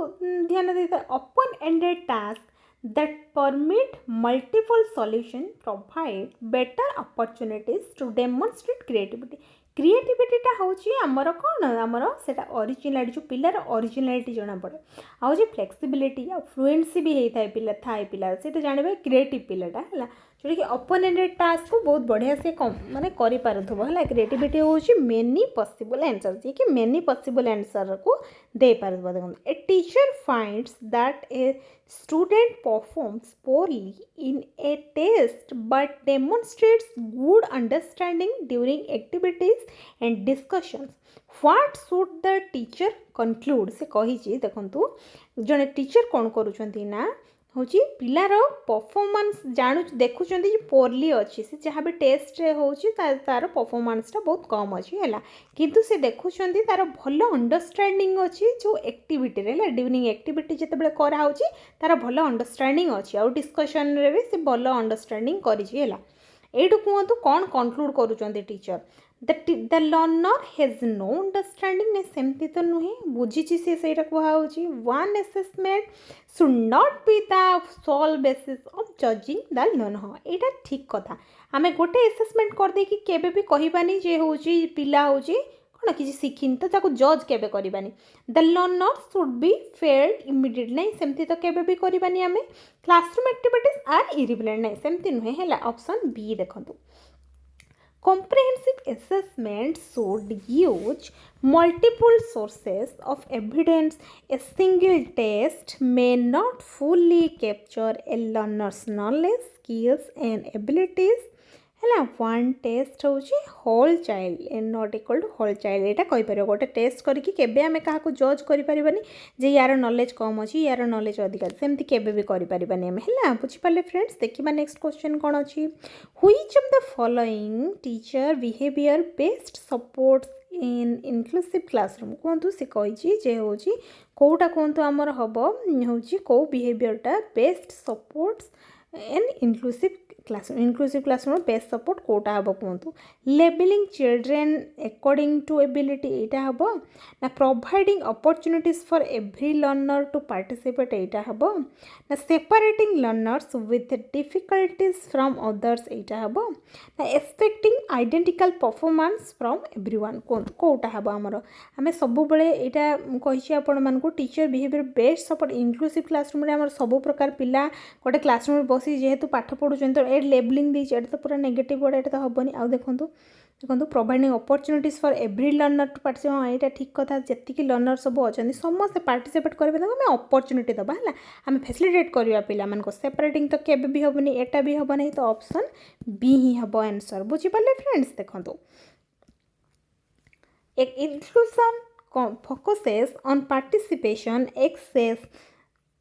ध्यान देता है open ended task that permit multiple solutions provide better opportunities to demonstrate creativity क्रिएटिविटीटा हूँ आमर कौन आमर से ओरिजिनालिटी जो पिलार ओरिजिनालिटी जना पड़े आज फ्लेक्सिबिलिटी आ फ्लुएंसी भी होता है पिला थाए पिला से जानवे क्रिएटिव पिलाटा है जोटा कि ओपन एंडेड टास्क को बहुत बढ़िया से माने करि पारुथबो है क्रिएटिविटी हूँ मेनी पॉसिबल आंसर जी कि मेनी पॉसिबल आंसर को दे पारुथबो देखो a teacher finds that A student performs poorly in a test but demonstrates good understanding during activities and discussions what should the teacher conclude से कही देखु जड़े teacher कौन करुँच ना हूँ पिलार परफॉर्मेंस जानू देखुं पोरली अच्छी से जहाँ भी टेस्ट तार परफॉर्मेंसटा बहुत कम अच्छी है किंतु से देखुं तार भल अंडरस्टैंडिंग अच्छी जो एक्टिविटी ड्यूरिंग एक्टिविटी जिते कराऊँ तार भल अंडरस्टैंडिंग अच्छी आउ डिस्कशन रे भी से भल अंडरस्टैंडिंग करी कहतु कौन कनक्लूड करुँच teacher the learner has no understanding ने सेमती तो नुहे बुझी से कहुच्छी one assessment should not be the sole basis of judging the learner हाँ यहाँ ठीक कथा आम गोटे एसेसमेंट करदे कि केबे भी कहबानी जे हूँ पिला हूँ कौन किसी शिखिन तो ताको जज केबे करबानी the learner should be failed immediate नहीं सेमती तो केबे भी करबानी आम क्लासरूम एक्टिविटीज आर इरिलेवेंट नहीं सेमती नुहे है ऑप्शन बी देखंतु Comprehensive assessment should use multiple sources of evidence. A single test may not fully capture a learner's knowledge, skills and abilities. है वन टेस्ट हूँ whole child and not equal to whole child यहाँ कहीपर गोटे test करके केबे आमे क्या जज करें जे यार नॉलेज कम अच्छी यार नॉलेज अधिक सेमती केबे भी करें आम है बुझिपारे फ्रेंड्स देखा नेक्स्ट क्वेश्चन कौन अच्छी which of the following teacher behaviour best supports in inclusive classroom कहतु से कही हूँ कौटा कहतु आमर हम हूँ कौ बिहेवियरटा best supports in inclusive classroom best support कौटा हम कहतु labelling children according to ability यहाँ हम ना providing opportunities for every learner to participate यहाँ हम ना separating learners with difficulties from others यहाँ हम ना expecting identical performance from everyone कौटा हम आमर आम सब यहाँ कही आपण मानक teacher behaviour best support inclusive classroom आम सब प्रकार पिला गोटे क्लासरूम बसी जेहेतु पाठ पढ़ुं लेबलिंग देती तो पूरा नेगेटिव वर्ड यहाँ तो हेनी आउ देखो providing opportunities for every learner to participate हाँ यहाँ ठीक कथा जी लर्नर सब अच्छा समस्त पार्टिसिपेट करेंगे तो आम अपॉर्चुनिटी दबा है आम फैसिलिटेट करवा पिला सेपरेटिंग तो केबे भी हेनी एटा भी हम नहीं तो ऑप्शन बी ही हम आंसर बुझिपारे फ्रेंड्स देखो inclusion focuses on participation access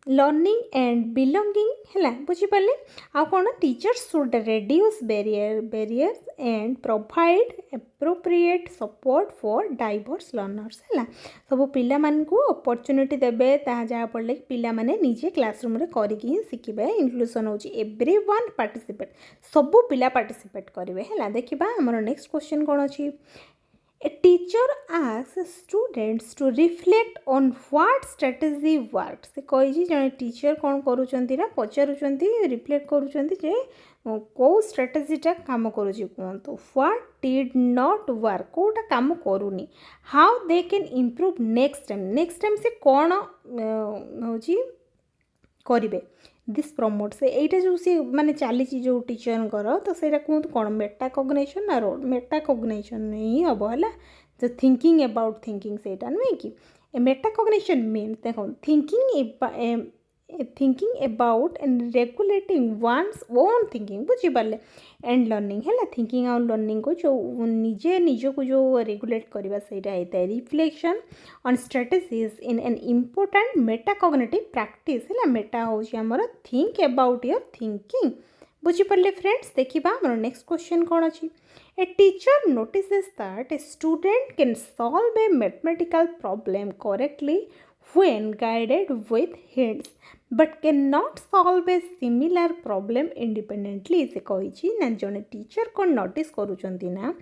learning and belonging है बुझिपारे आउ कौन teacher should reduce barriers and provide appropriate support for diverse learners है सब पिला मानकू अपॉर्चुनिटी देबे जहाँ पड़े कि पिला माने निजे क्लासरूम रे करिकी शिखिबे इंक्लूजन होची एवरीवन पार्टिसिपेट सब पिला पार्टिसिपेट करेंगे है देखिबा हमर नेक्स्ट क्वेश्चन कौन अच्छी A teacher asks students to reflect on what strategy works. से कही जड़े टीचर कौन करुँच ना पचारूँ रिफ्लेक्ट करुँच जे कौ स्ट्राटेजीटा काम करुच्ची कहतु व्हाट डिड नॉट वर्क कोटा काम करूनी how they can improve next time से कौन हूँ करेंगे दिस प्रमोट से यहाँ जो सी माने चली जो टीचर तो सही कहतु कौन मेटा कग्निशन ना मेटा कग्निशन ही हम है जो थिंकिंग अबाउट थिंकिंग से नुहे कि मेटा कग्निशन मीन देखो thinking about and regulating one's own thinking बुझीपारे एंड लर्निंग है थिंकिंग आउ लर्निंग को जो निजे निज को जो रेगुलेट करवा सहीटा होता है reflection on strategies in an important metacognitive practice है मेटा हूँ आमर थिंक अबाउट योर थिंकिंग बुझीपारे फ्रेंड्स देखा आम नेक्स्ट क्वेश्चन कौन अच्छी a teacher notices that a student can solve a mathematical problem correctly when guided with hints but cannot solve a similar problem independently से कही ना जड़े टीचर कौन नोटिस करुँच ना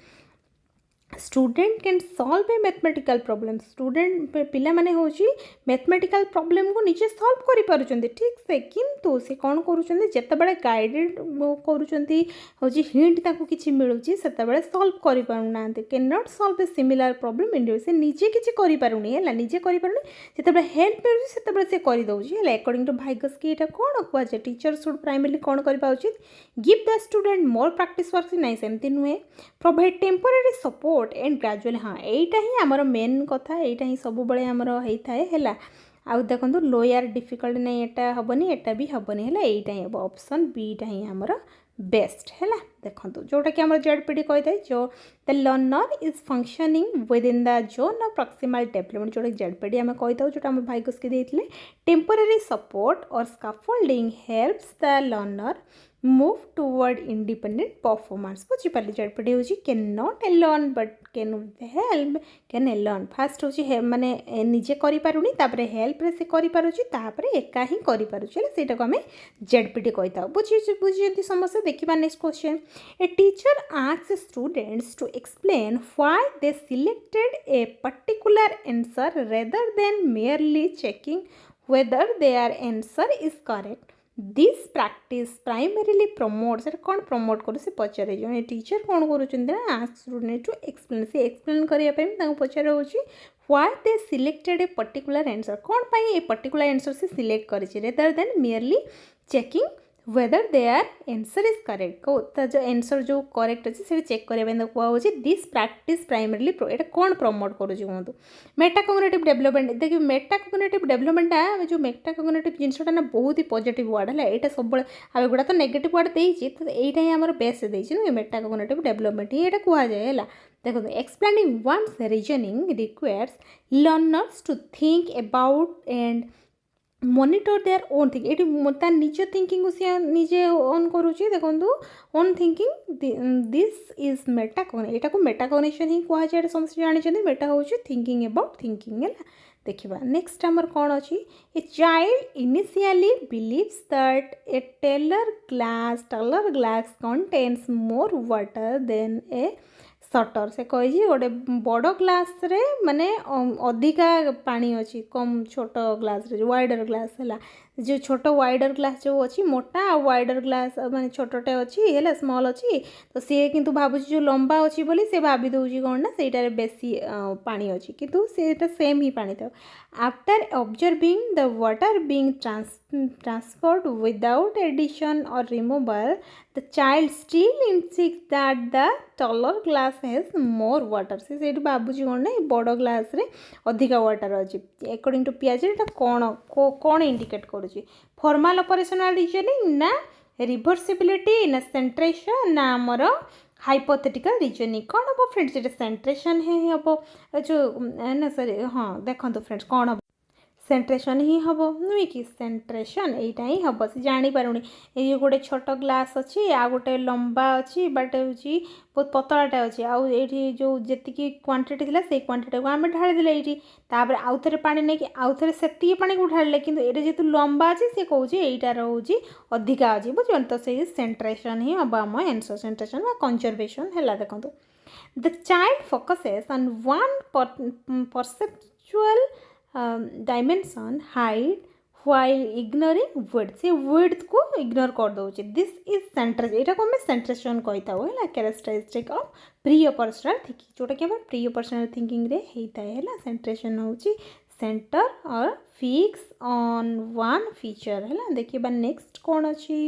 student can solve a mathematical problem student पिला माने होची mathematical problem को निजे सॉल्व करि पारुचंदी ठीक से किंतु से कौन करुचंदी जेतेबेले गाइडेड करुचंदी होची हिंट ताको किछि मिलुची सेतेबेले सॉल्व करि पारुनांती can not solve a similar problem in से निजे किछि करि पारुनी हैला निजे करि पारुनी जेतेबेले हेल्प मिलुची सेतेबेले से करि दउची हैला अकॉर्डिंग टू भाइगस की एटा कोन कुआ जे टीचर शुड प्राइमरली कोन करि पाउची give the student more practice work नाइ सेमति नुहे provide temporary support and gradually हाँ यहीटा ही आमर मेन कथा यहीटा ही सब बड़े आमर होता है है आउ देखो लोअर डिफिकल्ट नहीं एटा हेनी एटा भी हेनी है यहीटा ही हम ऑप्शन बीटा ही आमर बेस्ट है देखो जोटा कि आम जेडपीडी कही था जो the learner is functioning within the zone of proximal development जोटा जेडपीडी आम कही था जो भाई को देते टेम्पररी सपोर्ट और scaffolding helps the learner move toward independent performance बुझीपारे जेडपीडी हूँ can not a learn but can help can a learn fast हूँ माने निजे करूनी हेल्प रे से करूँ एका ही करूँ को आम जेडपीडी कही था बुझी समस्या देखा next question a teacher asks students to explain why they selected a particular answer rather than merely checking whether their answer is correct this practice primarily promotes कौन प्रमोट कर पचारे जो टीचर कौन कर स्टूडेंट टू एक्सप्लेन से explain करने पचार हो why they selected a particular answer कौन पाई ए पर्टिकुलर आंसर से सिलेक्ट कर rather than merely checking whether their answer is correct जो आंसर जो करेक्ट अच्छे से चेक करने कहुच्छे दिस प्रैक्टिस प्राइमरीली ये कौन प्रमोट करूँ मेटाकोग्निटिव डेवलपमेंट देखिए मेटाकोग्निटिव डेवलपमेंटा जो मेटाकोग्निटिव जिनसा ना बहुत ही पॉजिटिव वर्ड है यहाँ सब आ गुड़ा तो नेगेटिव वर्ड देती तो यहाँ ही आम बेस्ट देती मेटाकोग्निटिव डेवलपमेंट ही यहाँ कहुए देखो explaining one's reasoning requires learners to think about and monitor their own thinking ये निज थिंकिंग सी निजे ओन करुच्ची देखो own thinking this is metacognition यहाँ को मेटाकोग्निशन ही कहुए समस्त जानते मेटा हूँ थिंकिंग अबाउट थिंकिंग है देखा नेक्स्ट आमर कौन अच्छी a child initially believes that a taller glass contains more water than a shorter से कही गोटे बड़ ग्लास रे माने अधिका पानी अच्छी कम छोट ग्लास रे जो वाइडर ग्लास है जो छोट वाइडर ग्लास जो अच्छी मोटा वाइडर ग्लास माने छोटे अच्छी है स्मॉल अच्छी तो सी किंतु भावुँ जो लंबा अच्छी बोली से भाभी दूसरी कौन ना से बेसी पानी अच्छी किंतु से सेम ही पानी था after observing the water being transferred without addition or removal the child still insist that the taller glass has more water से भावुँ कौन ना बड़ ग्लास रे अधिका वाटर अच्छी अकॉर्डिंग टू पियाजे कौन कौन इंडिकेट कर फॉर्मल ऑपरेशनल रीजनिंग ना रिवर्सिबिलिटी ना सेंट्रेशन ना आमर हाइपोथेटिकल रीजनिंग कौन हम फ्रेंड्स ये सेंट्रेशन है हम जो ना सॉरी हाँ देखो फ्रेंड्स कौन हम सेंट्रेशन ही हम नुहे कि सेंट्रेशन यहाँ ही हम से जापारूनी ये गोटे छोट ग्लास अच्छी आ गोटे लंबा अच्छी बट हूँ बहुत पतलाटा अच्छी आउ ये जो जी क्वांटिटी थी से क्वांटिटी को आम ढाड़ी देले ये आउ थे पा नहीं कि आउ थे से पा को ढाड़े कि जेहतु लंबा अच्छी सी कहे यहीटार हूँ अधिका अच्छी बुझे तो से सेंट्रेशन ही हम आम आंसर सेंट्रेशन कंजर्वेशन है देखो the child focuses on one perceptual dimension height while ignoring width से width को ignore कर दउचे this is centration एटा को हमें centration कहता हो है characteristic of pre-operational thinking जोटा कि हम pre-operational thinking रे हेता है ना centration होची center और fix on one feature है ना देखिए बा next कौन अछि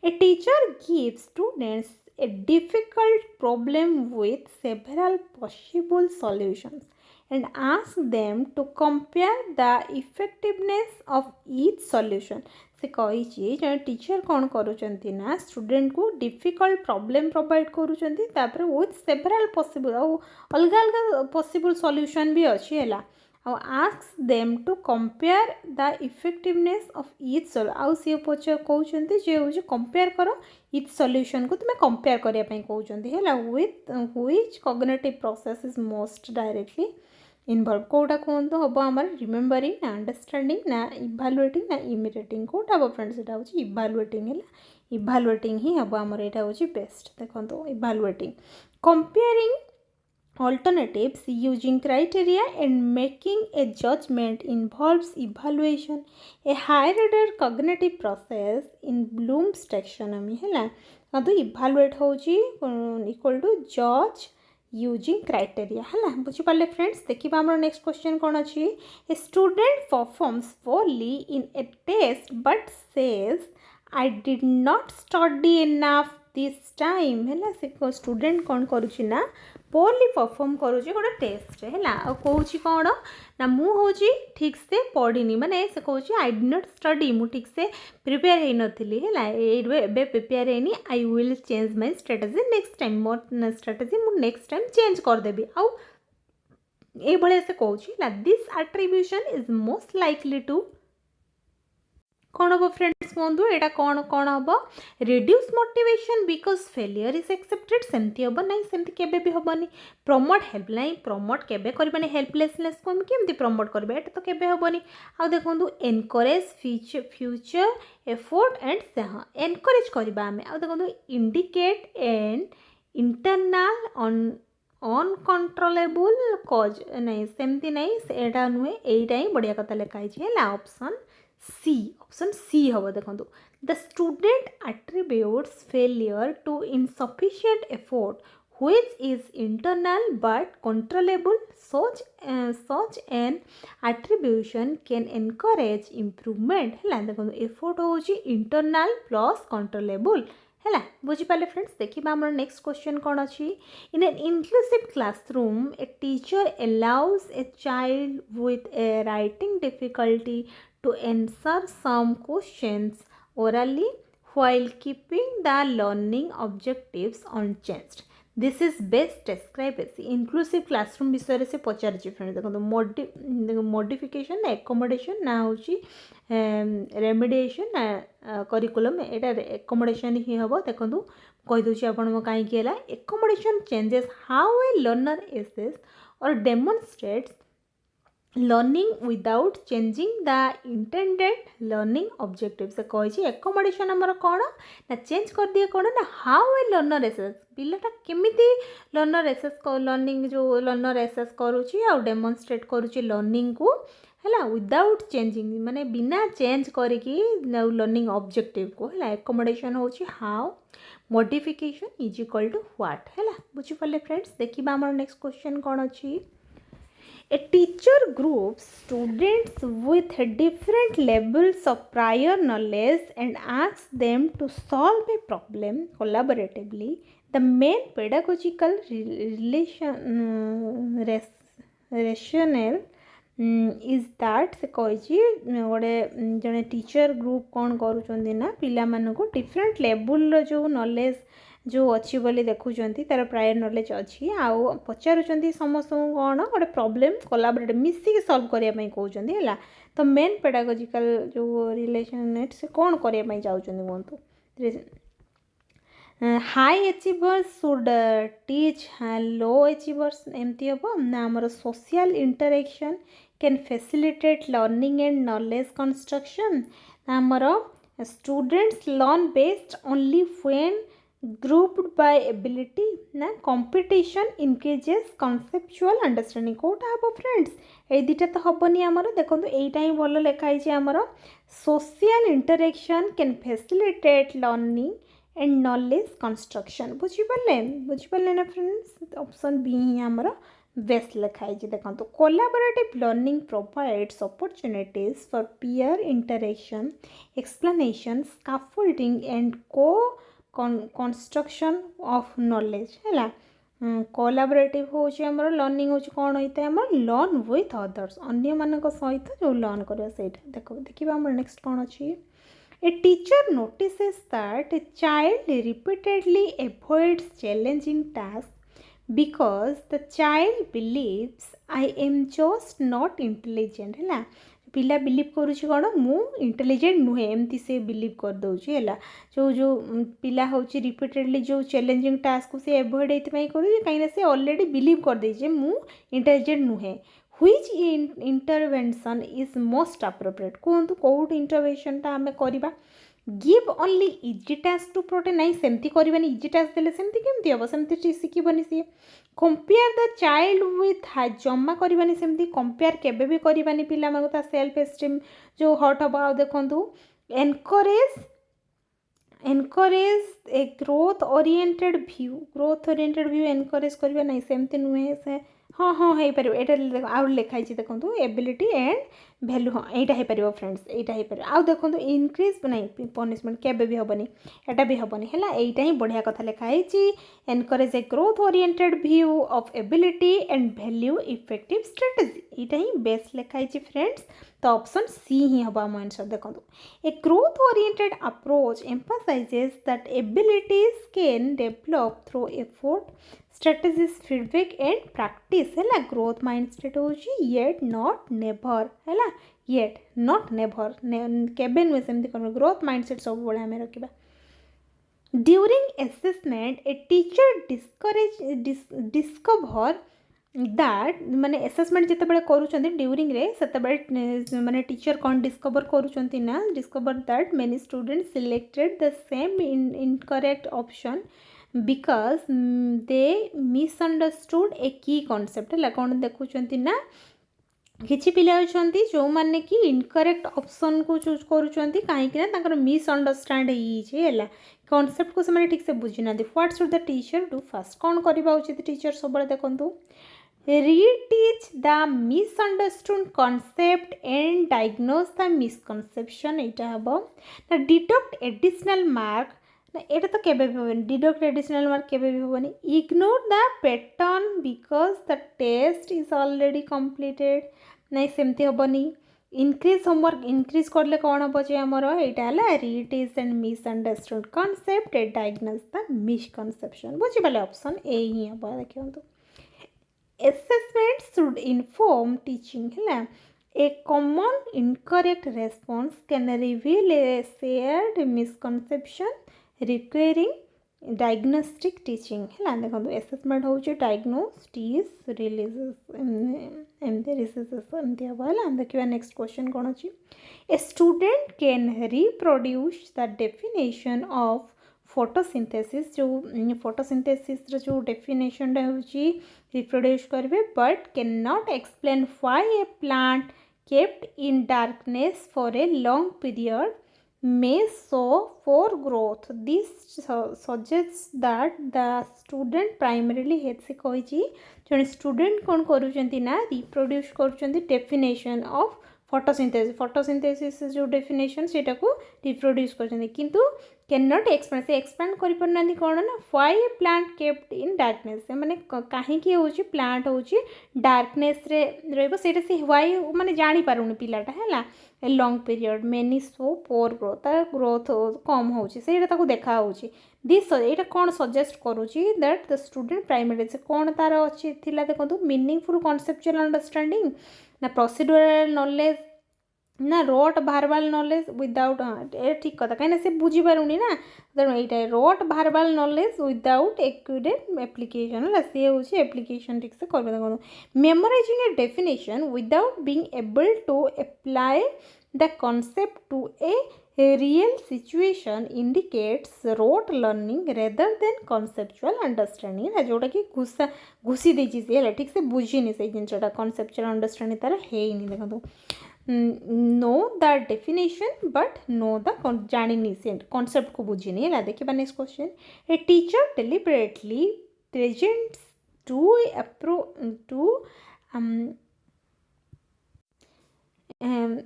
a teacher gives students a difficult problem with several possible solutions and ask them to compare the effectiveness of each solution से कही जन टीचर कौन करुचंती ना स्टूडेंट को डिफिकल्ट प्रॉब्लम प्रोवाइड करुचंती तापर विथ सेवरल पॉसिबल अलग अलग पॉसिबल सॉल्यूशन भी अच्छी है ask them to compare the effectiveness of each सोल आउ सी पचार कहते जे हूँ कंपेयर कर ईच सॉल्यूशन को तुम्हें कंपेयर करने कहते हैं with which cognitive process is most directly involve कौटा कहतु हम आम रिमेम्बरिंग ना अंडरस्टैंडिंग ना इभालुएटिंग ना इमिटेटिंग कौटा हम फ्रेंड्स यहाँ हूँ इभालुएटिंग है इभालुएटिंग ही हम आमर यहाँ हूँ बेस्ट देखो इभालुएटिंग comparing alternatives using criteria and making a judgment involves evaluation a higher order cognitive process in Bloom's taxonomy है तो evaluate होची equal to judge using criteria है बुझिपारे फ्रेंड्स देखिए आम नेक्स्ट क्वेश्चन कौन अच्छी a student performs poorly in a test but says I did not study enough this time है से स्टूडेंट कौन करुच्ची ना पोरली परफॉर्म करुच्ची गोटे टेस्ट है कौन ना मुझे ठीक से पढ़ी माने से कौन आई डिड नॉट स्टडी मु ठीक से प्रिपेयर हो नथी है प्रिपेयर है I will change my strategy next time मोर स्ट्रेटजी मु नेक्स्ट टाइम चेंज करदेवी आउ ये भाई से कौन this attribution is most likely to कौन हम फ्रेंड्स कहूँ यहाँ कौन कौन हम reduce motivation because failure is accepted सेमती हम ना सेमती केबे भी हेनी प्रमोट हेल्प ना प्रमोट केबे करबानी हेल्पलेसनेस को केमती प्रमोट करबे एटा तो केबे हेनी आ देखो एनकरेज फ्यूचर एफोर्ट एंड से हाँ एनकरेज करबा आमे आ देखो इंडिकेट एंड इंटरनल अनकंट्रोलेबल कज नहीं सेमती नहीं एटा नुहे एटा ही बढ़िया कथा लिखाई है ऑप्शन सी हम देखो the student attributes failure to insufficient effort which is internal but controllable such an attribution can encourage improvement है देखो एफोर्ट होची internal plus controllable है बुझिपारे फ्रेंड्स देखिए आम नेक्स्ट क्वेश्चन कौन अच्छी in an inclusive classroom a teacher allows a child with A writing difficulty to answer some questions orally while keeping the learning objectives unchanged. This is best described as inclusive classroom विषय से पचार friend देखो modification accommodation ना हूँ remediation curriculum एटा accommodation ही हम देखो कहीदे आपन कहीं accommodation changes how a learner assesses और demonstrates learning without changing the intended learning objective से कही एकोमोडेशन आमर कौन ना चेंज कर दिए कौन ना हाउ ए लर्नर एसेस पिलाटा केमिति लर्नर एसेस लर्निंग जो लर्नर एसेस करुच्ची आ डेमोन्स्ट्रेट करुच्ची लर्निंग को है विदाउट चेंजिंग माने बिना चेंज करके लर्निंग ऑब्जेक्टिव को है एकोमोडेशन होची how modification is equal to what है बुझिपारे फ्रेंड्स देखिए आमर नेक्स्ट क्वेश्चन कौन अच्छी A teacher groups students with different levels of prior knowledge and asks them to solve a problem collaboratively. The main pedagogical rationale is that से कही गोटे जड़े टीचर ग्रुप कौन करुँच पिला मानक डिफरेंट लेवल जो नॉलेज जो अच्छी बोली देखुंट तार प्रायर नॉलेज अच्छी आउ पचारुंट समस्त कौन गोटे प्रोब्लेम कोलाबोरेटिव मिसिक सॉल्व करने कहते हैं तो मेन पेडागोजिकल जो रिलेशन से कौन करने चाहते कहतु high achievers should teach low achievers एमती हम ना आमर social interaction can facilitate learning and knowledge construction आमर students learn based only when grouped by ability ना competition increases conceptual understanding कोटा हम फ्रेंड्स ए दुटा तो हेनी आमर देखो यहीटा ही भल लिखाई आमर social interaction can facilitate learning and knowledge construction बुझिपारे ना फ्रेंड्स ऑप्शन बी ही आमर बेस्ट लिखाई देखो collaborative learning provides opportunities for peer interaction explanation scaffolding and construction of knowledge है कोलाबोरेटिव होमर लर्निंग हो कौन होता है आमर लर्न विथ अदर्स अन्य मानक सहित जो लर्न करवा देखो देखिए आम नेक्स्ट कौन अच्छी a teacher notices that a child repeatedly avoids challenging task because the child believes I am just not intelligent है पिला बिलीव करुच्ची कौन मु इंटेलिजेंट नुहे एमती से बिलीव कर दौची है जो जो पिला हूँ रिपीटेडली जो चैलेंजिंग टास्क से एवॉइड ये कहीं से ऑलरेडी बिलीव कर दे मु इंटेलिजेंट नुहे which intervention is most appropriate कहतु कौट इंटरवेंशनटा आम करवा give only easy task to protect ना सेमती करवानी इजी टास्क देले सेमती केमती हम सेमती शिखबनी सी कंपेयर द चाइल्ड विथ जमा करवानी सेमती कंपेयर केबे भी करवानी पिला मानक ता सेल्फ एस्टीम जो हट हम आ देखु encourage a growth oriented view encourage करवा ना सेमती नुहे से हाँ हाँ हो पार यहाँ आउ लिखाई देखो एबिलिटी एंड भैल्यू हाँ यहाँ हो पार फ्रेंड्स यहाँ हो पार आउ देखो इनक्रीज नहीं पनिशमेंट केबे भी हेनी एटा भी हेनी है यहाँ ही बढ़िया कथा लिखाई encourage a growth oriented view of ability and value effective strategy यहाँ ही बेस्ट लिखाई फ्रेंड्स तो ऑप्शन सी ही हम आम आंसर देखो a growth oriented approach emphasises that abilities can develop through effort strategies feedback and practice है growth mindset हो yet not never है yet not never केबे नुहे सेमती कर ग्रोथ माइंडसेट सब बड़े आम रखा during assessment a teacher discover that माने असेसमेंट जिते करूँ ड्यूरिंग रे से माने टीचर कौन डिस्कवर करूँ ना discover that many students selected the same incorrect option because they misunderstood a key concept है कौन देखुं ना किसी पिला अच्छा जो मैंने कि इनकरेक्ट ऑप्शन को चूज करूँ मिसअंडरस्टैंड है कॉन्सेप्ट को से ठीक से बुझी ना what should the teacher do first कौन करवा उचित टीचर सब देखु reteach the misunderstood concept and diagnose the misconception यहाँ हम डिडक्ट एडिशनल मार्क ना ये तो केबे भी होनी डिडक्ट एडिशनल मार्क केबे भी होनी ignore the pattern because the test is already completed नहीं सेमती हेनी इनक्रीज होमवर्क इनक्रीज करले कौन हम आमर यहाँ है reteach and misunderstood concept and diagnose the misconception बुझीपारे ऑप्शन ए ही हम देखिए असेसमेंट शुड इनफॉर्म टीचिंग है A common incorrect response can reveal a shared misconception requiring diagnostic teaching है देखो assessment हो diagnose teach releases एमती researches एमती हम है देखिए next question कौन अच्छी a student can reproduce the definition of photosynthesis जो photosynthesis जो definition होची reproduce करवे but cannot explain why a plant kept in darkness for a long period may show poor growth. This suggests that the student primarily हेत से कही जन student कौन करुँच ना रिप्रोड्यूस कर डेफिनेशन ऑफ फोटोसिंथेसिस जो डेफिनेशन से रिप्रोड्यूस कर किंतु कैन नॉट एक्सप्लेन से एक्सप्लेन कर कौन ना why A plant kept in darkness से माने कहीं हो प्लांट हो डार्कनेस रे रहिबो सेटा से व्हाई माने जानी पारुनी पिलाटा है ए लॉन्ग पीरियड मेनी सो पोर ग्रोथ तार ग्रोथ कम होची सेटा ताको देखा होची दिस एटा कौन सजेस्ट करुची दैट द स्टूडेंट प्राइमरी से कौन तार अच्छी थिला देखो मीनिंगफुल कॉन्सेप्चुअल अंडरस्टैंडिंग ना प्रोसीड्यूरल नॉलेज ना rote verbal knowledge without a ठीक कथा कहीं से बुझी पारुनी ना तेणु यहाँ rote verbal knowledge without accurate application है सी हूँ एप्लिकेशन ठीक से कर देखो memorising a definition without being able to apply the concept to a real situation indicates rote learning rather than conceptual understanding है जोटा कि घुसी देछि से है ठीक से बुझिनी से जिनसटा conceptual understanding तार हेइनी देखो know the definition but know the जानिनी से concept को बुझिनी है देखिबा next question a teacher deliberately presents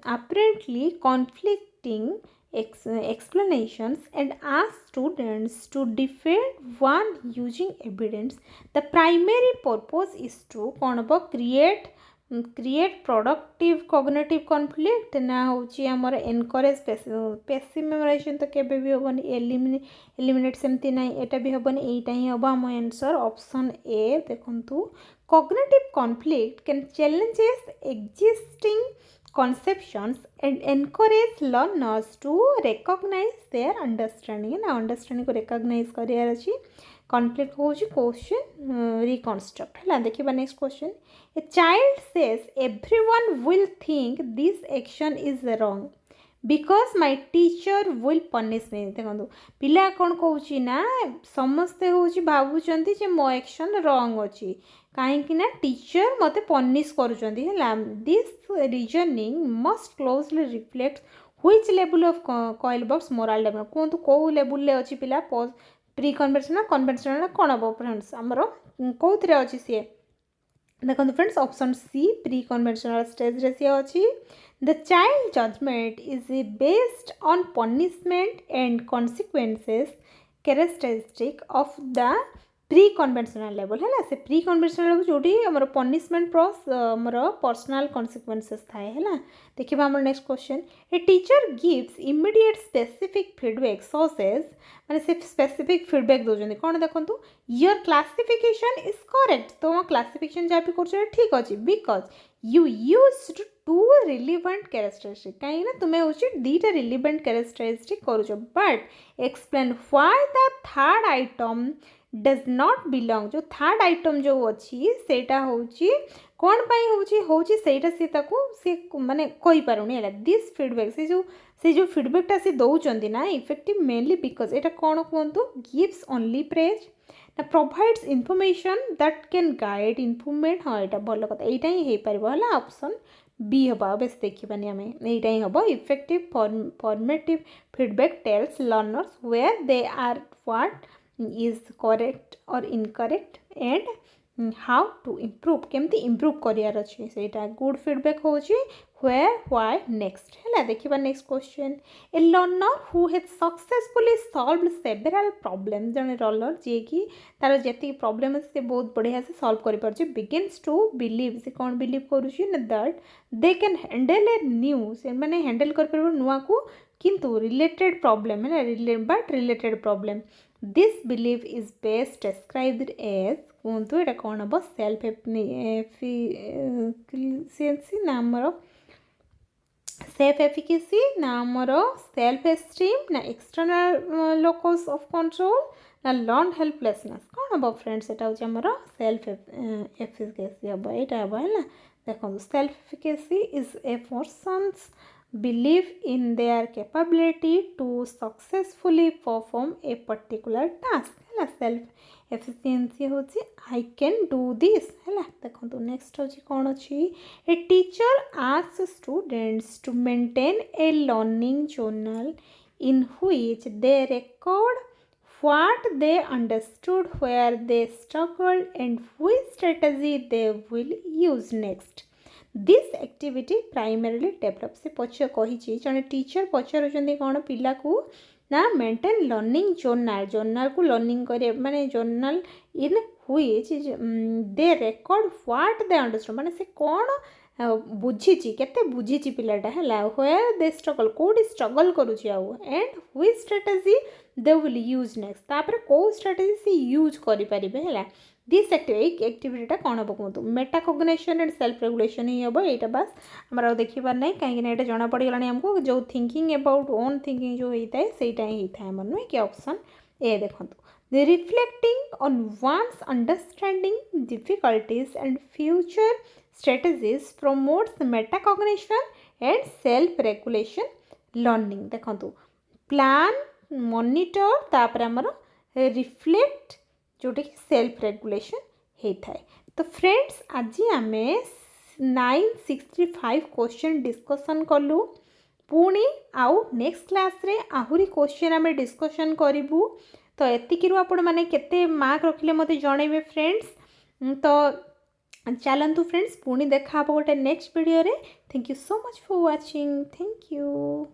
apparently conflicting explanations and ask students to defend one using evidence. The primary purpose is to create productive cognitive conflict ना होची हमर encourage passive memorization तो केबे भी होबनी eliminate सेमती नहीं एटा भी होबनी एटा ही होबा हम आंसर ऑप्शन ए देखंतु cognitive conflict can challenges existing conceptions and encourage learners to recognize their understanding ना understanding को recognize करियार अछि conflict होची क्वेश्चन reconstruct है देखिबा next question a child says everyone will think this action is wrong because my teacher will punish me देखो पिला कौन कहूँ ना समस्ते हूँ भावुंट जे मो एक्शन रंग अच्छी कहीं ना टीचर मते पनिश करुँच this reasoning must closely reflect which level of Kohlberg's moral development कहतु कौ लेवल ले अच्छी पिला प्री कन्वेंशनल कन्वेंशनल कौन हम फ्रेंड्स आमर कौन अच्छी सी देखो friends option C preconventional stage रे सी अच्छी The child judgment is based on punishment and consequences characteristic of the pre-conventional level है से pre-conventional level जोटी हमर punishment plus हमर personal consequences थाए है देखिबा हमर next question a teacher gives immediate specific feedback such as माने से specific feedback दोजनी कोन देखंतु your classification is correct तो classification जा भी करछ ठीक अछि because you used two relevant characteristic कहीं ना तुम्हें उचित दीटा relevant characteristic करूछ but explain why the third item does not belong जो थर्ड आइटम जो अच्छी सेटा होची कौन पाई होची सेटा से ताको से माने कोई पारुनी है दिस फीडबैक से जो फीडबैकटा से दौचंदी ना इफेक्टिव मेनली बिकॉज एटा कौन कहतु गिव्स ओनली प्रेज ना provides information that can guide improvement हाँ यहाँ भल कथा यहाँ ही हो पार है ऑप्शन बी हम बेस देखिबानी आम यहाँ ही हम effective formative feedback tells learners where they are what is correct or incorrect and how to improve केमती improve करियार अछि सेटा good feedback होछि where why next हैला देखिबा next question a learner who has successfully solved several problems जने roller जे कि तार जेति प्रॉब्लम है से बहुत बढ़िया से सॉल्व करि परछि begins to believe से कोन बिलीव करूछि न that they can handle a new से माने हैंडल कर परबो नुवा को किंतु रिलेटेड प्रॉब्लम है but related problem this believe is best described as कहतु यहाँ कौन हम सेल्फ एफिशिएंसी ना आमर सेल्फ एफिकेसी ना आमर सेल्फ एस्टीम ना एक्सटर्नल लोकस ऑफ कंट्रोल ना लर्न हेल्पलेसनेस कौन हम फ्रेंड्स एटा होची आमर सेल्फ एफिकेसी हम एटा हम है देखो self efficacy is a persons believe in their capability to successfully perform a particular task है सेल्फ एफिशिएंसी होची I can do this है देखो नेक्स्ट होची कौन अच्छी a teacher asks students to maintain a learning journal in which they record what they understood, where they struggled and which strategy they will use next. This activity primarily develops से पछ कही जड़े teacher पचार कौन पिला को ना maintain learning जोर्नाल को learning करे माने journal in which they record what they understand माने से कौन बुझी केते बुझी पिलाटा है व्हेयर दे स्ट्रगल कोडी स्ट्रगल करूची आउ and which strategy they will use next तापर को स्ट्रेटजी से यूज करि परिबे हैला दिस एक्टिविटीटा कौन हम कहतु Meta cognition and self regulation ही हम यहाँ बास आम देखिबार ना कहीं यहाँ जना पड़गला आमको जो थिंकिंग अबाउट ओन थिंकिंग जो होता है सहीटा ही होता है नुहे कि ऑप्शन ए देखो reflecting on one's understanding difficulties and future strategies promotes metacognition and self regulation learning देखो प्लान मॉनिटर तापर आमर रिफ्लेक्ट जोटा कि सेल्फ रेगुलेशन होता है। तो फ्रेंड्स आज आम 965 क्वेश्चन डिस्कसन कलु पुणी आउ नेक्स्ट क्लास रे आहुरी क्वेश्चन आम डिस्कसन करूँ। तो एतिकु आपण मैंने केते मार्क रखिले मते जणेबे फ्रेंड्स। तो चलतु फ्रेंड्स पुणी देखा गोटे नेक्स्ट वीडियो रे। Thank you so much for watching. Thank you.